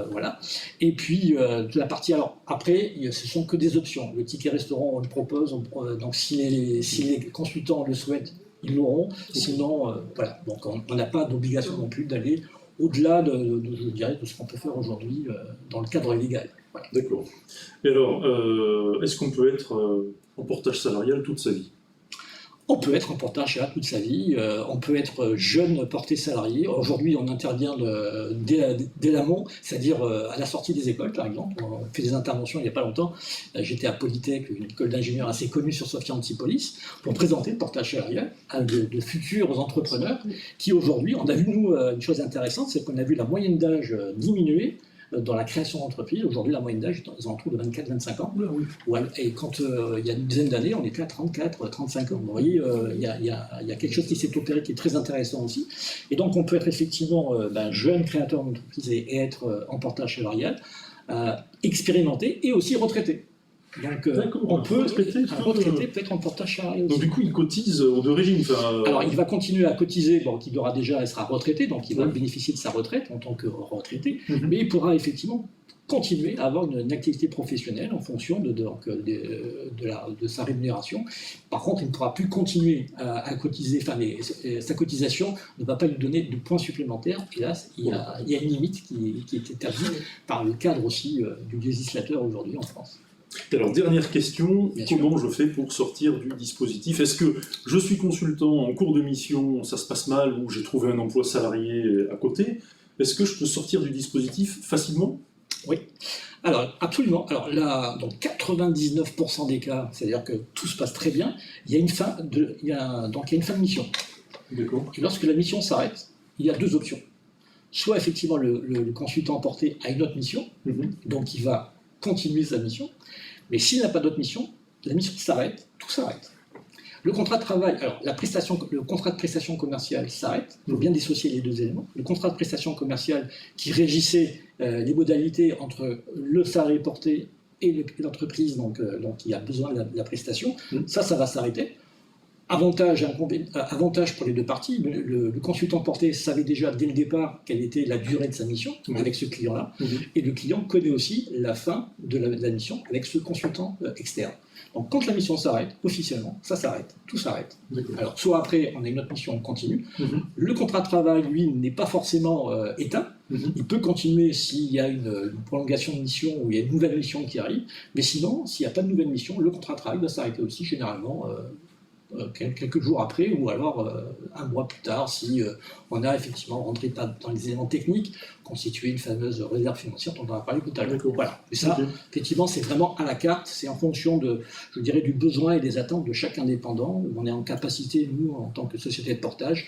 Voilà. Et puis, la partie, alors après, ce sont que des options. Le ticket restaurant, on le propose, donc si les consultants le souhaitent, ils l'auront. Sinon, voilà. Donc on n'a pas d'obligation non plus d'aller au-delà je dirais, de ce qu'on peut faire aujourd'hui dans le cadre légal. Voilà. D'accord. Et alors, est-ce qu'on peut être en portage salarial toute sa vie? On peut être en portage salarial toute sa vie, on peut être jeune porté salarié. Aujourd'hui, on intervient dès l'amont, c'est-à-dire à la sortie des écoles, par exemple. On fait des interventions il n'y a pas longtemps. J'étais à Polytech, une école d'ingénieurs assez connue sur Sophia Antipolis, pour présenter le portage salarial à de futurs entrepreneurs qui, aujourd'hui, on a vu, nous, une chose intéressante, c'est qu'on a vu la moyenne d'âge diminuer dans la création d'entreprise. Aujourd'hui, la moyenne d'âge est aux alentours de 24-25 ans. Et quand il y a une dizaine d'années, on était à 34-35 ans. Vous voyez, il y a quelque chose qui s'est opéré qui est très intéressant aussi. Et donc, on peut être effectivement jeune créateur d'entreprise et être en portage salarial, expérimenté et aussi retraité. Donc, D'accord, on peut, un retraité peut être en portage salarié aussi. Donc du coup, il cotise aux deux régimes. Alors, il va continuer à cotiser, bon, il sera retraité, donc il va Oui. bénéficier de sa retraite en tant que retraité, Mhm. mais il pourra effectivement continuer à avoir une activité professionnelle en fonction de sa rémunération. Par contre, il ne pourra plus continuer à cotiser, sa cotisation ne va pas lui donner de points supplémentaires. Et là, il y a une limite qui est établie par le cadre aussi du législateur aujourd'hui en France. Alors, dernière question, Bien sûr. comment je fais pour sortir du dispositif? Est-ce que je suis consultant en cours de mission, ça se passe mal, ou j'ai trouvé un emploi salarié à côté? Est-ce que je peux sortir du dispositif facilement? Oui, alors absolument. Alors là, dans 99% des cas, c'est-à-dire que tout se passe très bien, il y a une fin de mission. D'accord. Et lorsque la mission s'arrête, il y a deux options. Soit effectivement le consultant porté à une autre mission, Mhm. donc il va continuer sa mission, mais s'il n'a pas d'autre mission, la mission s'arrête, tout s'arrête. Le contrat de travail, alors le contrat de prestation commerciale s'arrête, il faut bien dissocier les deux éléments. Le contrat de prestation commerciale qui régissait les modalités entre le salarié porté et l'entreprise qui a besoin de la prestation, ça va s'arrêter. Avantage pour les deux parties, le consultant porté savait déjà dès le départ quelle était la durée de sa mission avec ce client-là, et le client connaît aussi la fin de la mission avec ce consultant externe. Donc quand la mission s'arrête, officiellement, ça s'arrête, tout s'arrête. Alors soit après, on a une autre mission, on continue. Le contrat de travail, lui, n'est pas forcément éteint. Il peut continuer s'il y a une prolongation de mission ou il y a une nouvelle mission qui arrive, mais sinon, s'il n'y a pas de nouvelle mission, le contrat de travail va s'arrêter aussi généralement quelques jours après, ou alors un mois plus tard, si on a effectivement rentré dans les éléments techniques, constitué une fameuse réserve financière dont on a parlé tout à l'heure. Voilà. Et ça, effectivement, c'est vraiment à la carte, c'est en fonction du besoin et des attentes de chaque indépendant, où on est en capacité, nous, en tant que société de portage,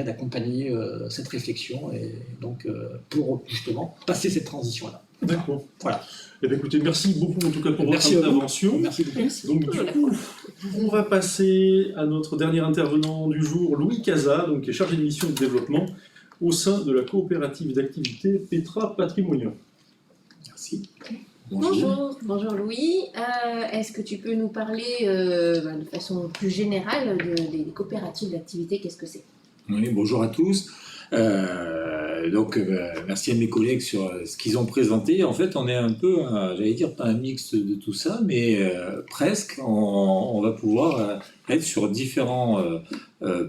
d'accompagner cette réflexion, et donc pour justement passer cette transition-là. D'accord. Voilà. Eh bien, écoutez, merci beaucoup en tout cas pour Merci votre à vous. intervention. Merci beaucoup. Donc du coup, on va passer à notre dernier intervenant du jour, Louis Casa, qui est chargé de mission de développement au sein de la coopérative d'activité Petra Patrimonia. Merci. Bonjour Louis. Est-ce que tu peux nous parler de façon plus générale des coopératives d'activité? Qu'est-ce que c'est? Oui, bonjour à tous. Merci à mes collègues sur ce qu'ils ont présenté. En fait, on est un peu, j'allais dire, pas un mix de tout ça, mais presque. On va pouvoir être sur différents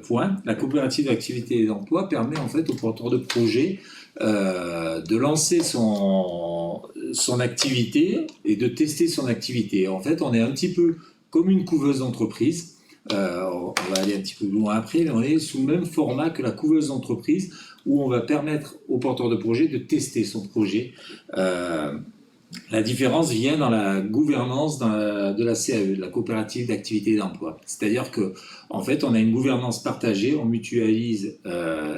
points. La coopérative d'activité et d'emploi permet en fait aux porteurs de projet de lancer son activité et de tester son activité. En fait, on est un petit peu comme une couveuse d'entreprise. On va aller un petit peu plus loin après, mais on est sous le même format que la couveuse d'entreprise, où on va permettre au porteur de projet de tester son projet. La différence vient dans la gouvernance de la CAE, de la coopérative d'activité et d'emploi. C'est-à-dire que, en fait, on a une gouvernance partagée, on mutualise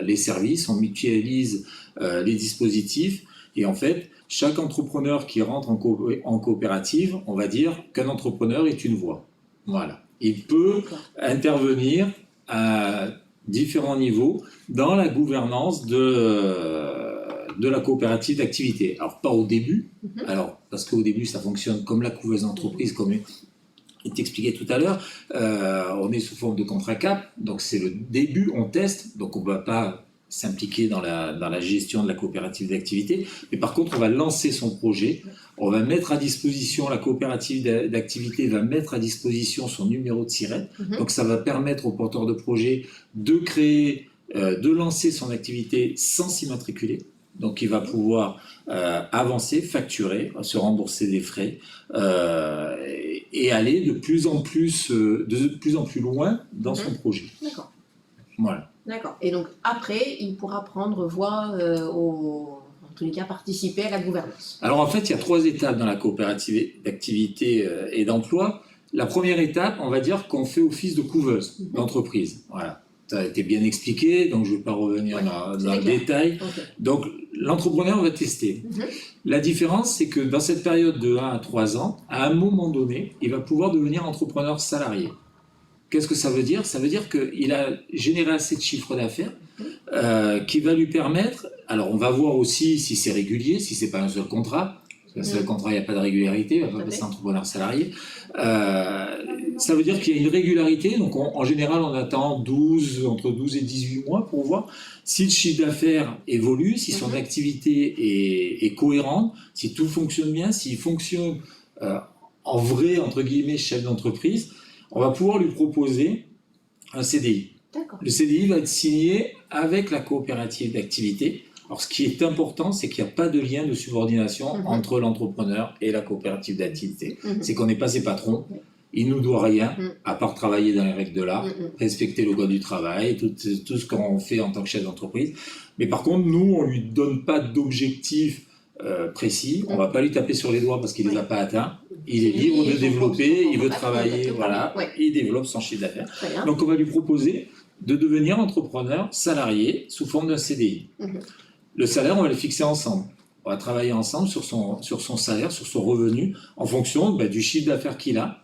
les services, on mutualise les dispositifs, et en fait, chaque entrepreneur qui rentre en coopérative, on va dire qu'un entrepreneur est une voix. Voilà. Il peut intervenir à différents niveaux dans la gouvernance de la coopérative d'activité. Alors, pas au début, parce qu'au début, ça fonctionne comme la couveuse d'entreprise, comme il t'expliquait tout à l'heure. On est sous forme de contrat cap, donc c'est le début, on teste, donc on ne va pas s'impliquer dans la gestion de la coopérative d'activité, mais par contre, on va lancer son projet, on va mettre à disposition, la coopérative d'activité va mettre à disposition son numéro de SIRET, donc ça va permettre au porteur de projet de créer, de lancer son activité sans s'immatriculer, donc il va pouvoir avancer, facturer, se rembourser des frais, et aller de plus en plus loin dans son projet. D'accord. Voilà. D'accord. Et donc après, il pourra prendre voix en tous les cas participer à la gouvernance. Alors en fait, il y a 3 étapes dans la coopérative d'activité et d'emploi. La première étape, on va dire qu'on fait office de couveuse d'entreprise. Voilà. Ça a été bien expliqué, donc je ne vais pas revenir dans le détail. Okay. Donc l'entrepreneur va tester. La différence, c'est que dans cette période de 1 à 3 ans, à un moment donné, il va pouvoir devenir entrepreneur salarié. Qu'est-ce que ça veut dire? Ça veut dire qu'il a généré assez de chiffre d'affaires qui va lui permettre, alors on va voir aussi si c'est régulier, si ce n'est pas un seul contrat, Parce que le contrat, il n'y a pas de régularité, il ne va pas passer entrepreneur salarié. Ça veut dire qu'il y a une régularité, donc en général, on attend entre 12 et 18 mois pour voir si le chiffre d'affaires évolue, si son activité est cohérente, si tout fonctionne bien, s'il fonctionne en vrai, entre guillemets, chef d'entreprise, on va pouvoir lui proposer un CDI. D'accord. Le CDI va être signé avec la coopérative d'activité. Alors, ce qui est important, c'est qu'il n'y a pas de lien de subordination entre l'entrepreneur et la coopérative d'activité. C'est qu'on n'est pas ses patrons. Il ne nous doit rien, à part travailler dans les règles de l'art, respecter le code du travail, tout ce qu'on fait en tant que chef d'entreprise. Mais par contre, nous, on ne lui donne pas d'objectif précis. On ne va pas lui taper sur les doigts parce qu'il ne les a pas atteints. Il est libre de développer, il veut travailler, voilà, il développe son chiffre d'affaires. Donc, on va lui proposer de devenir entrepreneur salarié sous forme d'un CDI. Le salaire, on va le fixer ensemble. On va travailler ensemble sur son salaire, sur son revenu, en fonction du chiffre d'affaires qu'il a,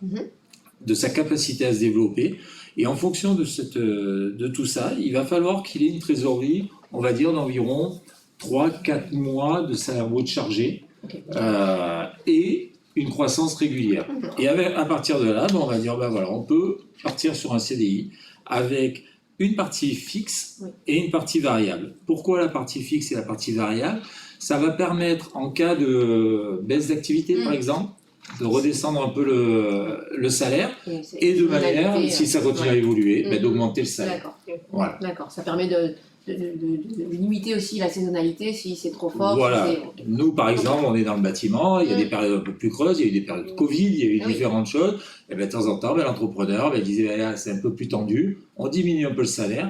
de sa capacité à se développer. Et en fonction de tout ça, il va falloir qu'il ait une trésorerie, on va dire, d'environ 3-4 mois de salaire brut chargé et une croissance régulière. Et à partir de là, on va dire, voilà, on peut partir sur un CDI avec une partie fixe et une partie variable. Pourquoi la partie fixe et la partie variable? Ça va permettre, en cas de baisse d'activité, par exemple, de redescendre un peu le salaire et de manière, si ça continue à évoluer, d'augmenter le salaire. D'accord. Voilà. D'accord. Ça permet de limiter aussi la saisonnalité si c'est trop fort. Voilà. Si Nous, par exemple, on est dans le bâtiment, il y a des périodes un peu plus creuses, il y a eu des périodes de Covid, il y a eu différentes choses. Et de temps en temps, l'entrepreneur disait là, c'est un peu plus tendu, on diminue un peu le salaire,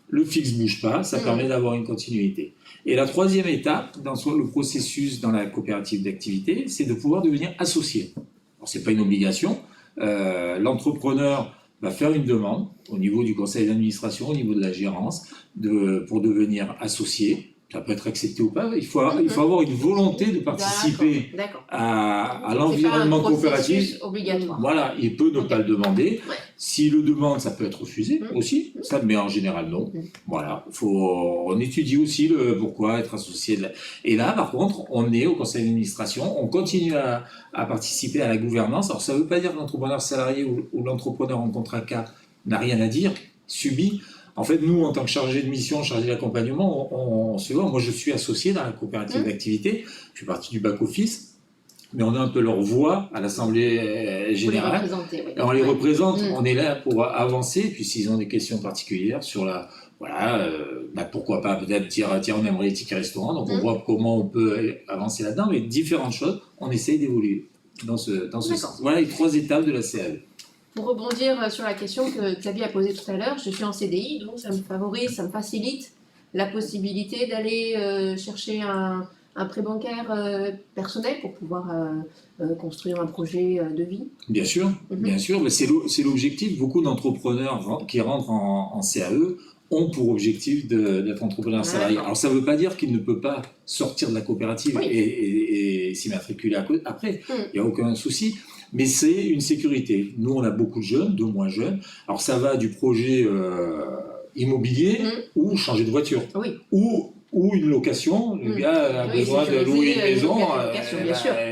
le fixe ne bouge pas, ça permet d'avoir une continuité. Et la troisième étape dans le processus dans la coopérative d'activité, c'est de pouvoir devenir associé. Alors, ce n'est pas une obligation. L'entrepreneur va faire une demande au niveau du conseil d'administration, au niveau de la gérance, pour devenir associé. Ça peut être accepté ou pas. Il faut avoir une volonté de participer à l'environnement coopératif. Obligatoire. Voilà, il peut ne pas le demander. S'il le demande, ça peut être refusé aussi. Ça, mais en général, non. Voilà, on étudie aussi le pourquoi être associé. Et là, par contre, on est au conseil d'administration, on continue à participer à la gouvernance. Alors, ça ne veut pas dire que l'entrepreneur salarié ou l'entrepreneur en contrat K n'a rien à dire, subit. En fait, nous, en tant que chargé de mission, chargé d'accompagnement, on se voit. Moi, je suis associé dans la coopérative d'activité. Je fais partie du back-office. Mais on a un peu leur voix à l'Assemblée générale. On les représente. On est là pour avancer. Et puis, s'ils ont des questions particulières sur pourquoi pas peut-être dire, tiens, on aimerait les tickets restaurants. Donc, on voit comment on peut avancer là-dedans. Mais différentes choses, on essaye d'évoluer dans ce sens. Voilà les 3 étapes de la CAE. Pour rebondir sur la question que Xavier a posée tout à l'heure, je suis en CDI, donc ça me favorise, ça me facilite la possibilité d'aller chercher un prêt bancaire personnel pour pouvoir construire un projet de vie. Bien sûr, bien sûr. Mais c'est l'objectif. Beaucoup d'entrepreneurs qui rentrent en CAE ont pour objectif d'être entrepreneur salarié. Alors ça ne veut pas dire qu'il ne peut pas sortir de la coopérative et s'immatriculer après. Il n'y a aucun souci. Mais c'est une sécurité. Nous, on a beaucoup de jeunes, de moins jeunes. Alors, ça va du projet immobilier ou changer de voiture. Ou une location. Le gars a besoin de louer une maison.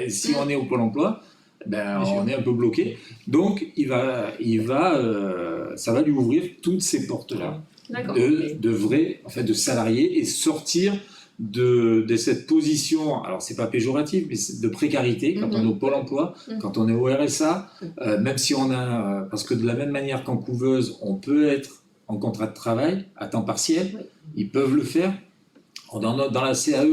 Si on est au Pôle emploi, on est un peu bloqué. Donc, ça va lui ouvrir toutes ces portes-là de salariés et sortir de cette position, alors c'est pas péjoratif, mais de précarité, quand on est au Pôle emploi, quand on est au RSA, même si on a, parce que de la même manière qu'en couveuse, on peut être en contrat de travail à temps partiel, ils peuvent le faire. Dans la CAE,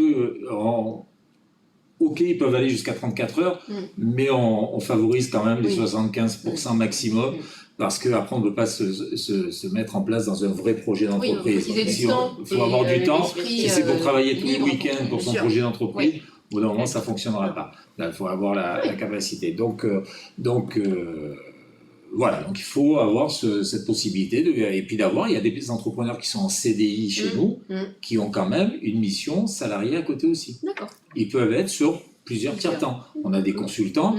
ils peuvent aller jusqu'à 34 heures, mais on favorise quand même les 75% maximum. Parce qu'après, on ne peut pas se mettre en place dans un vrai projet d'entreprise. Il faut avoir du temps. Si c'est pour travailler tous les week-ends pour son projet d'entreprise, au bout d'un moment, ça ne fonctionnera pas. Là, il faut avoir la capacité. Donc, voilà. Donc, il faut avoir cette possibilité. Et puis il y a des entrepreneurs qui sont en CDI chez nous, qui ont quand même une mission salariée à côté aussi. Ils peuvent être sur plusieurs tiers-temps. On a des consultants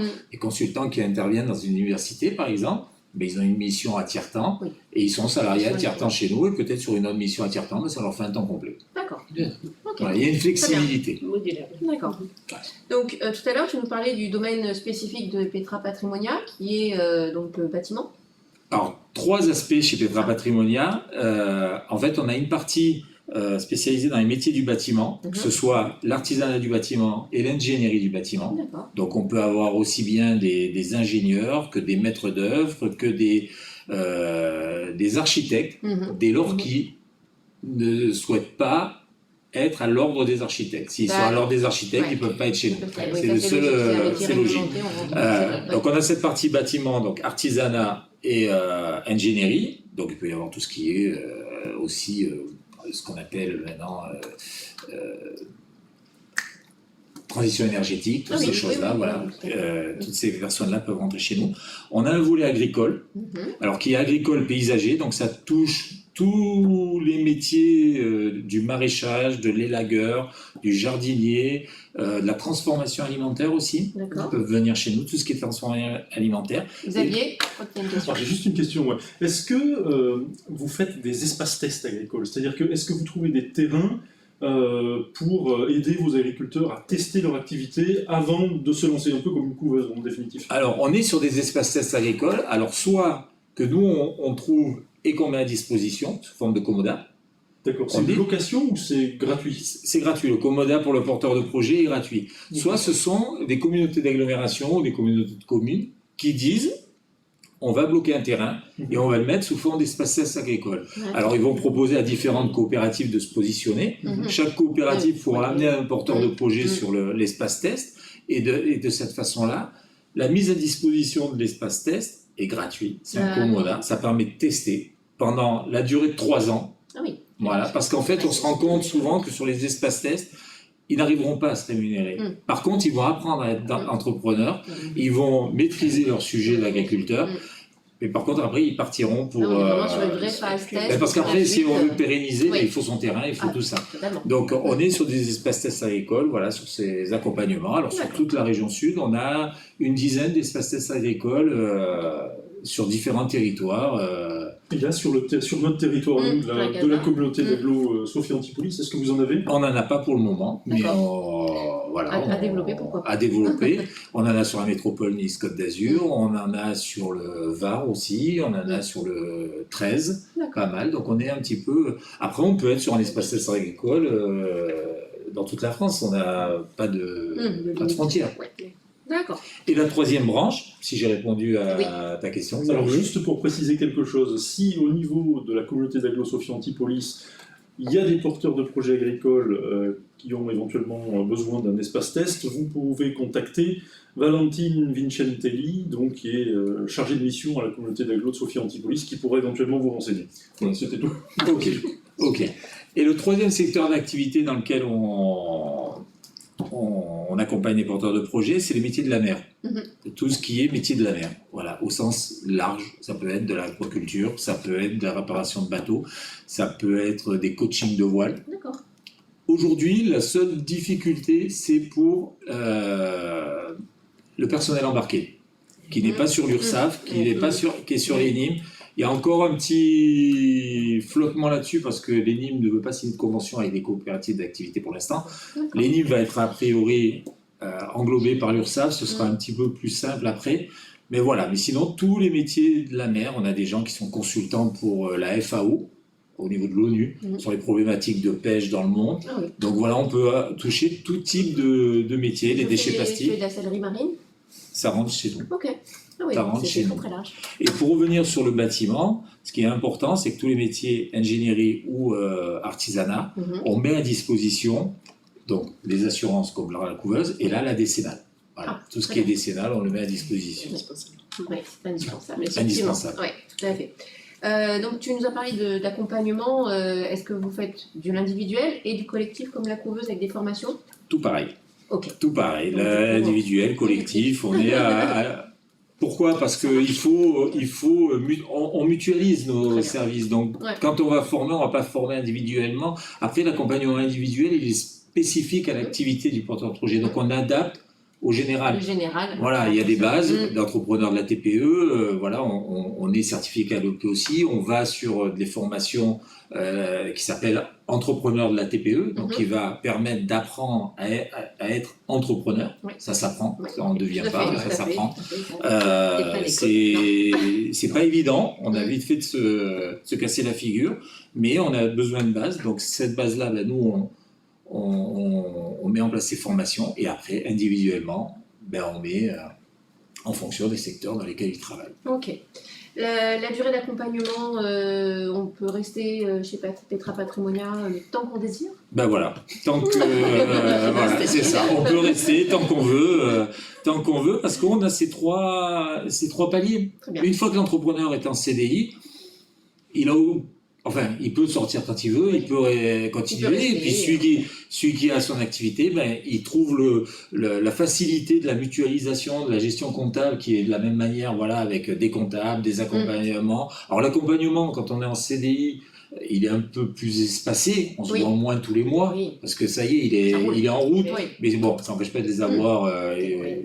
qui interviennent dans une université, par exemple. Mais ils ont une mission à tiers-temps et ils sont salariés à tiers-temps chez nous et peut-être sur une autre mission à tiers-temps, mais ça leur fait un temps complet. D'accord. Ok. Voilà, il y a une flexibilité. Modulaire. D'accord. Donc, tout à l'heure, tu nous parlais du domaine spécifique de Petra Patrimonia, qui est donc le bâtiment. Alors, 3 aspects chez Petra Patrimonia. En fait, on a une partie spécialisée dans les métiers du bâtiment, que ce soit l'artisanat du bâtiment et l'ingénierie du bâtiment. D'accord. Donc, on peut avoir aussi bien des ingénieurs que des maîtres d'œuvre, que des architectes, dès lors qu'ils ne souhaitent pas être à l'ordre des architectes. S'ils sont à l'ordre des architectes, ils ne peuvent pas être chez nous. C'est le seul, c'est logique. Donc on a cette partie bâtiment, donc artisanat et ingénierie. Donc il peut y avoir tout ce qui est aussi ce qu'on appelle maintenant transition énergétique, toutes ces choses-là, voilà. Toutes ces personnes-là peuvent rentrer chez nous. On a un volet agricole, alors qui est agricole paysager, donc ça touche tous les métiers du maraîchage, de l'élagueur, du jardinier, de la transformation alimentaire aussi. Ils peuvent venir chez nous, tout ce qui est transformation alimentaire. Xavier, je crois que tu as une question. J'ai juste une question. Ouais. Est-ce que vous faites des espaces tests agricoles? C'est-à-dire que est-ce que vous trouvez des terrains pour aider vos agriculteurs à tester leur activité avant de se lancer, un peu comme une couveuse en définitive? Alors, on est sur des espaces tests agricoles. Alors, soit que nous, on trouve et qu'on met à disposition sous forme de commoda. D'accord, c'est une location ou c'est gratuit? C'est gratuit, le commoda pour le porteur de projet est gratuit. Soit ce sont des communautés d'agglomération ou des communautés de communes qui disent on va bloquer un terrain et on va le mettre sous forme d'espace tests agricole. Alors ils vont proposer à différentes coopératives de se positionner. Chaque coopérative pourra amener un porteur de projet sur l'espace test et de cette façon-là, la mise à disposition de l'espace test est gratuite. C'est un commoda, ça permet de tester pendant la durée de 3 ans. Ah oui. Voilà, parce qu'en fait, on se rend compte souvent que sur les espaces tests, ils n'arriveront pas à se rémunérer. Par contre, ils vont apprendre à être entrepreneurs, ils vont maîtriser leur sujet d'agriculteur, mais par contre, après, ils partiront pour... vraiment sur une vraie phase test. Parce qu'après, si on veut pérenniser, il faut son terrain, il faut tout ça. Totalement. Donc, on est sur des espaces tests agricoles, voilà, sur ces accompagnements. Alors, sur toute la région sud, on a une dizaine d'espaces tests agricoles sur différents territoires. Et là, sur notre territoire, nous, de la communauté d'agglo Sophie Antipolis, est-ce que vous en avez? On n'en a pas pour le moment, mais à développer, pourquoi pas. À développer. On en a sur la métropole Nice-Côte d'Azur, on en a sur le Var aussi, on en a sur le 13, pas mal. Donc on est un petit peu... Après, on peut être sur un espace test agricole dans toute la France, on n'a pas de frontières. D'accord. Et la troisième branche, si j'ai répondu à ta question. Alors juste pour préciser quelque chose, si au niveau de la communauté d'agglo Sophie Antipolis, il y a des porteurs de projets agricoles qui ont éventuellement besoin d'un espace test, vous pouvez contacter Valentine Vincentelli, donc, qui est chargée de mission à la communauté d'agglo de Sophie Antipolis, qui pourrait éventuellement vous renseigner. Voilà, c'était tout. Ok. Et le troisième secteur d'activité dans lequel on accompagne les porteurs de projets, c'est les métiers de la mer. Tout ce qui est métier de la mer, voilà, au sens large. Ça peut être de l'aquaculture, ça peut être de la réparation de bateaux, ça peut être des coachings de voile. D'accord. Aujourd'hui, la seule difficulté, c'est pour le personnel embarqué, qui n'est pas sur l'URSSAF, qui est sur l'ENIM. Il y a encore un petit flottement là-dessus parce que l'ENIM ne veut pas signer de convention avec les coopératives d'activité pour l'instant. L'ENIM va être a priori englobé par l'URSSAF, ce sera un petit peu plus simple après. Mais voilà, mais sinon, tous les métiers de la mer, on a des gens qui sont consultants pour la FAO, au niveau de l'ONU, sur les problématiques de pêche dans le monde. Donc voilà, on peut toucher tout type de métiers, les déchets plastiques. Tu fais de la sellerie marine? Ça rentre chez nous. Ok. Ah oui, c'est très large. Et pour revenir sur le bâtiment, ce qui est important, c'est que tous les métiers ingénierie ou artisanat, on met à disposition donc les assurances comme la couveuse et là la décennale. Voilà. Tout ce qui est décennal, on le met à disposition. Oui, c'est indispensable. Indispensable. Oui, tout à fait. Donc tu nous as parlé d'accompagnement. Est-ce que vous faites de l'individuel et du collectif comme la couveuse avec des formations? Tout pareil. Ok. Tout pareil. L'individuel, collectif, on est à... Pourquoi? Parce on mutualise nos services. Donc, quand on va former, on ne va pas former individuellement. Après, l'accompagnement individuel, il est spécifique à l'activité du porteur de projet. Donc, on adapte au général. Le général. Voilà, il y a des bases Mm. d'entrepreneurs de la TPE. Voilà, on est certifié Calliope aussi. On va sur des formations qui s'appellent entrepreneurs de la TPE, donc Mhm. qui va permettre d'apprendre à être entrepreneur. Oui. Ça s'apprend, Oui. ça on ne devient Tout à pas, fait, ça tout à fait, s'apprend. tout à fait, ça. C'est pas C'est pas évident. On a Mm. vite fait de se casser la figure, mais on a besoin de base. Donc cette base-là, ben, nous on met en place ces formations et après individuellement, ben, on met en fonction des secteurs dans lesquels ils travaillent. Ok. La durée d'accompagnement, on peut rester chez Petra Patrimonia le temps qu'on désire. Ben voilà, tant que voilà, c'est ça. On peut rester tant qu'on veut, parce qu'on a ces trois paliers. Très bien. Une fois que l'entrepreneur est en CDI, il peut sortir quand il veut, Oui. il peut continuer, Il peut rester, et puis celui qui a son activité, ben, il trouve la facilité de la mutualisation, de la gestion comptable qui est de la même manière, voilà, avec des comptables, des accompagnements. Alors l'accompagnement, quand on est en CDI, il est un peu plus espacé, on se Oui. voit moins tous les mois, Oui. parce que ça y est, Ça roule. il est en route. Oui. Mais bon, ça n'empêche pas de les avoir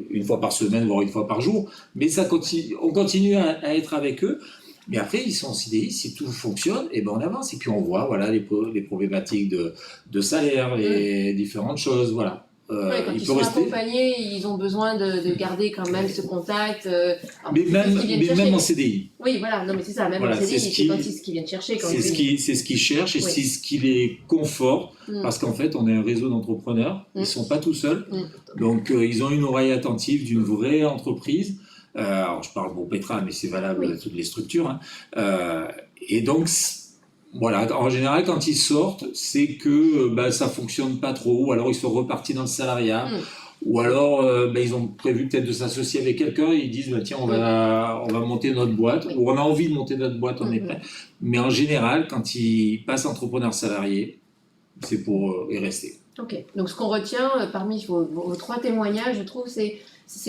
une fois par semaine, voire une fois par jour. Mais on continue à être avec eux. Mais après, ils sont en CDI, si tout fonctionne, et ben on avance. Et puis on voit voilà, les problématiques de salaire, les différentes choses. Voilà. Ouais, quand il ils peut sont rester. accompagnés, ils ont besoin de garder quand même ce contact. Alors, Mais c'est ce qu'ils viennent chercher. même en CDI. Oui, voilà, non mais c'est ça, même Voilà, en CDI, c'est ce c'est qui- quand c'est ce qu'ils viennent chercher. Quand C'est ils ce qu'ils cherchent et Oui. c'est ce qui les conforte. Mm. Parce qu'en fait, on est un réseau d'entrepreneurs. Ils ne sont pas tout seuls. Mm. Donc, ils ont une oreille attentive d'une vraie entreprise. Alors, je parle pour Petra, mais c'est valable Oui. à toutes les structures. Hein. Et donc, voilà, en général, quand ils sortent, c'est que ça ne fonctionne pas trop, ou alors ils sont repartis dans le salariat, Mm. ou alors ils ont prévu peut-être de s'associer avec quelqu'un, et ils disent tiens, on va monter notre boîte, Oui. ou on a envie de monter notre boîte, on est prêt. Mais en général, quand ils passent entrepreneur salarié, c'est pour y rester. Ok, donc ce qu'on retient parmi vos trois témoignages, je trouve, c'est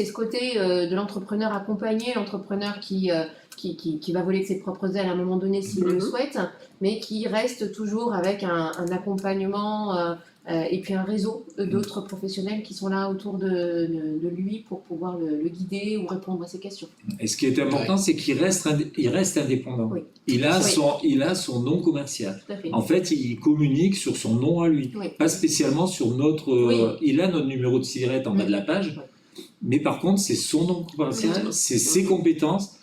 ce côté de l'entrepreneur accompagné, l'entrepreneur qui va voler de ses propres ailes à un moment donné s'il le souhaite, mais qui reste toujours avec un accompagnement et puis un réseau d'autres professionnels qui sont là autour de lui pour pouvoir le guider ou répondre à ses questions. Et ce qui est important, c'est qu'il reste indépendant. Oui. Il a Oui. son nom commercial. Tout à fait. En fait, il communique sur son nom à lui, Oui. pas spécialement sur notre... Oui. Il a notre numéro de cigarette en bas de la page, Oui. mais par contre, c'est son nom commercial, Oui. c'est ses compétences.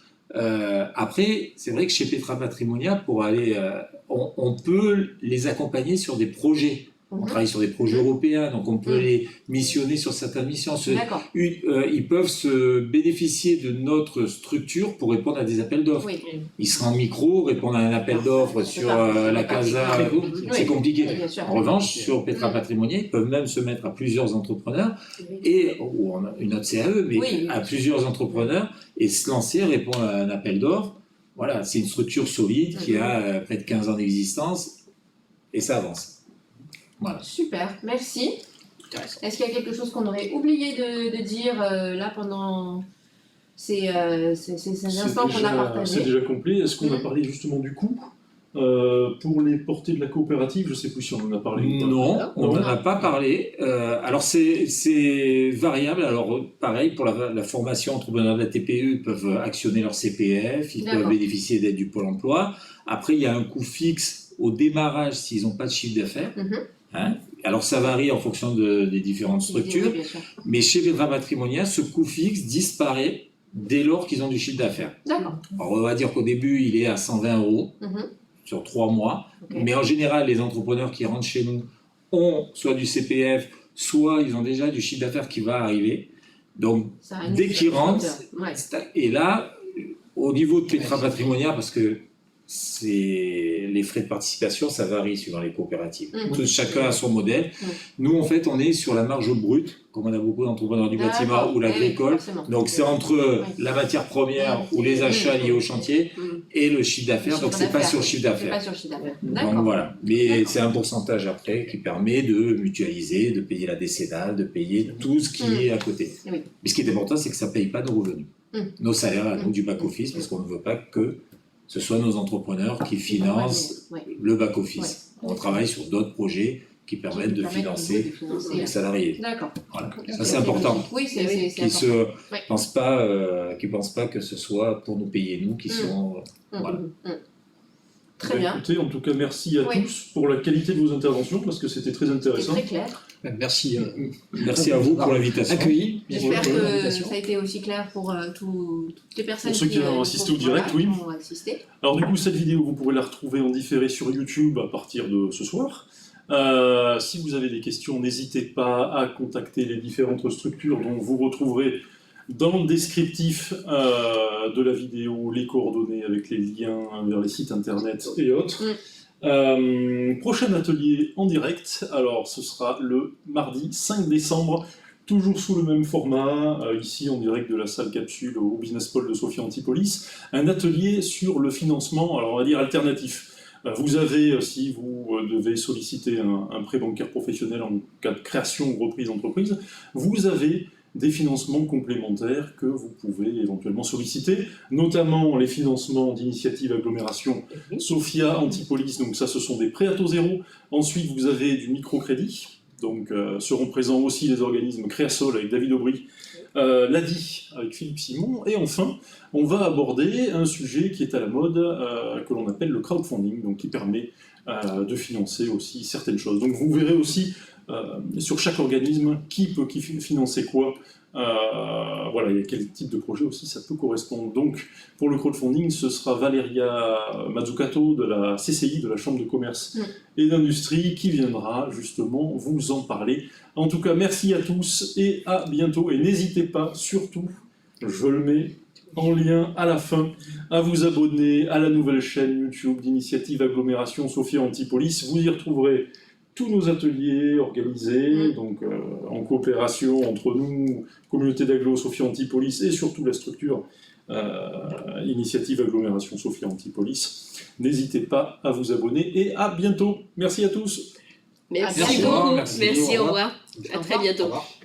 Après, c'est vrai que chez Petra Patrimonia, pour aller... on peut les accompagner sur des projets. On travaille sur des projets européens, donc on peut les missionner sur certaines missions. D'accord. Ils peuvent se bénéficier de notre structure pour répondre à des appels d'offres. Oui. Ils seront en micro, répondre à un appel d'offres c'est sur ça. la casa, Oui. c'est compliqué. Oui, bien sûr. En revanche, sur Petra Patrimonia, ils peuvent même se mettre à plusieurs entrepreneurs, ou on a une autre CAE, mais Oui. à plusieurs entrepreneurs, et se lancer, répondre à un appel d'offres. Voilà, c'est une structure solide qui a près de 15 ans d'existence, et ça avance. Voilà. Super, merci. Intéressant. Est-ce qu'il y a quelque chose qu'on aurait oublié de dire là pendant ces instants qu'on a C'est partagés? déjà complet. Est-ce qu'on a Mhm. parlé justement du coût pour les portées de la coopérative? Je ne sais plus si on en a parlé ou pas. Non, on Non. n'en a pas parlé. Alors c'est variable. Alors pareil, pour la formation entrepreneur de la TPE, ils peuvent actionner leur CPF, ils peuvent D'accord. bénéficier d'aide du Pôle emploi. Après, il y a un coût fixe au démarrage s'ils n'ont pas de chiffre d'affaires. Mhm. Hein. Alors ça varie en fonction des différentes structures. Oui, bien sûr. Mais chez Petra Patrimonia, ce coût fixe disparaît dès lors qu'ils ont du chiffre d'affaires. D'accord. Alors on va dire qu'au début, il est à 120 € Mhm. sur 3 mois. Ok. Mais en général, les entrepreneurs qui rentrent chez nous ont soit du CPF, soit ils ont déjà du chiffre d'affaires qui va arriver. Donc, Ça a dès qu'ils rentrent, Ouais. et là, au niveau de Petra Patrimonia, parce que les frais de participation, ça varie suivant les coopératives. Mhm. Chacun a son modèle. Mhm. Nous, en fait, on est sur la marge brute, comme on a beaucoup d'entrepreneurs du bâtiment D'accord. ou l'agricole. Oui, forcément. Donc, c'est entre la matière première ou les achats liés au chantier Mhm. et le chiffre d'affaires. Le Donc, chiffre c'est pas d'affaires. sur le chiffre C'est d'affaires. pas sur le chiffre d'affaires. Donc D'accord. voilà, mais D'accord. c'est un pourcentage après qui permet de mutualiser, de payer la décennale, de payer tout ce qui est à côté. Oui. Mais ce qui est important, c'est que ça ne paye pas nos revenus, nos salaires à nous du back-office, Mm. parce qu'on ne veut pas que ce soit nos entrepreneurs qui financent Ouais. le back-office. On travaille sur d'autres projets qui permettent de financer les financer. salariés. D'accord. Voilà. Ça, c'est important. Oui, c'est Qui important. ne Ouais. pensent pas que ce soit pour nous payer, nous, qui sont... voilà. Très Bah, bien. Écoutez, en tout cas, merci à Oui. tous pour la qualité de vos interventions, parce que c'était très C'est intéressant. très clair. Merci. Merci à vous pour l'invitation. Accueilli. J'espère Ouais, que l'invitation. ça a été aussi clair pour toutes les personnes Pour ceux qui ont assisté au direct, oui. qui ont assisté. Alors du coup, cette vidéo, vous pourrez la retrouver en différé sur YouTube à partir de ce soir. Si vous avez des questions, n'hésitez pas à contacter les différentes structures dont vous retrouverez dans le descriptif de la vidéo les coordonnées avec les liens vers les sites internet et autres. Prochain atelier en direct, alors ce sera le mardi 5 décembre, toujours sous le même format, ici en direct de la salle capsule au Business Pôle de Sophia Antipolis, un atelier sur le financement, alors on va dire alternatif. Vous avez, si vous devez solliciter un prêt bancaire professionnel en cas de création ou reprise d'entreprise, vous avez des financements complémentaires que vous pouvez éventuellement solliciter, notamment les financements d'initiatives agglomération Sophia Antipolis, donc ça ce sont des prêts à taux zéro. Ensuite vous avez du microcrédit, donc seront présents aussi les organismes Créasol avec David Aubry, l'ADI avec Philippe Simon, et enfin on va aborder un sujet qui est à la mode, que l'on appelle le crowdfunding, donc qui permet de financer aussi certaines choses. Donc vous verrez aussi sur chaque organisme qui peut financer quoi, voilà, et quel type de projet aussi ça peut correspondre. Donc pour le crowdfunding, ce sera Valeria Mazzucato de la CCI, de la Chambre de commerce et d'industrie, qui viendra justement vous en parler. En tout cas, merci à tous et à bientôt. Et n'hésitez pas, surtout, je le mets en lien à la fin, à vous abonner à la nouvelle chaîne YouTube d'Initiative Agglomération Sophia Antipolis. Vous y retrouverez tous nos ateliers organisés, donc en coopération entre nous, communauté d'agglo Sophia Antipolis, et surtout la structure Initiative Agglomération Sophia Antipolis. N'hésitez pas à vous abonner et à bientôt. Merci à tous. Merci Merci beaucoup. beaucoup. Merci, Au au revoir. revoir. À très bientôt. Au revoir.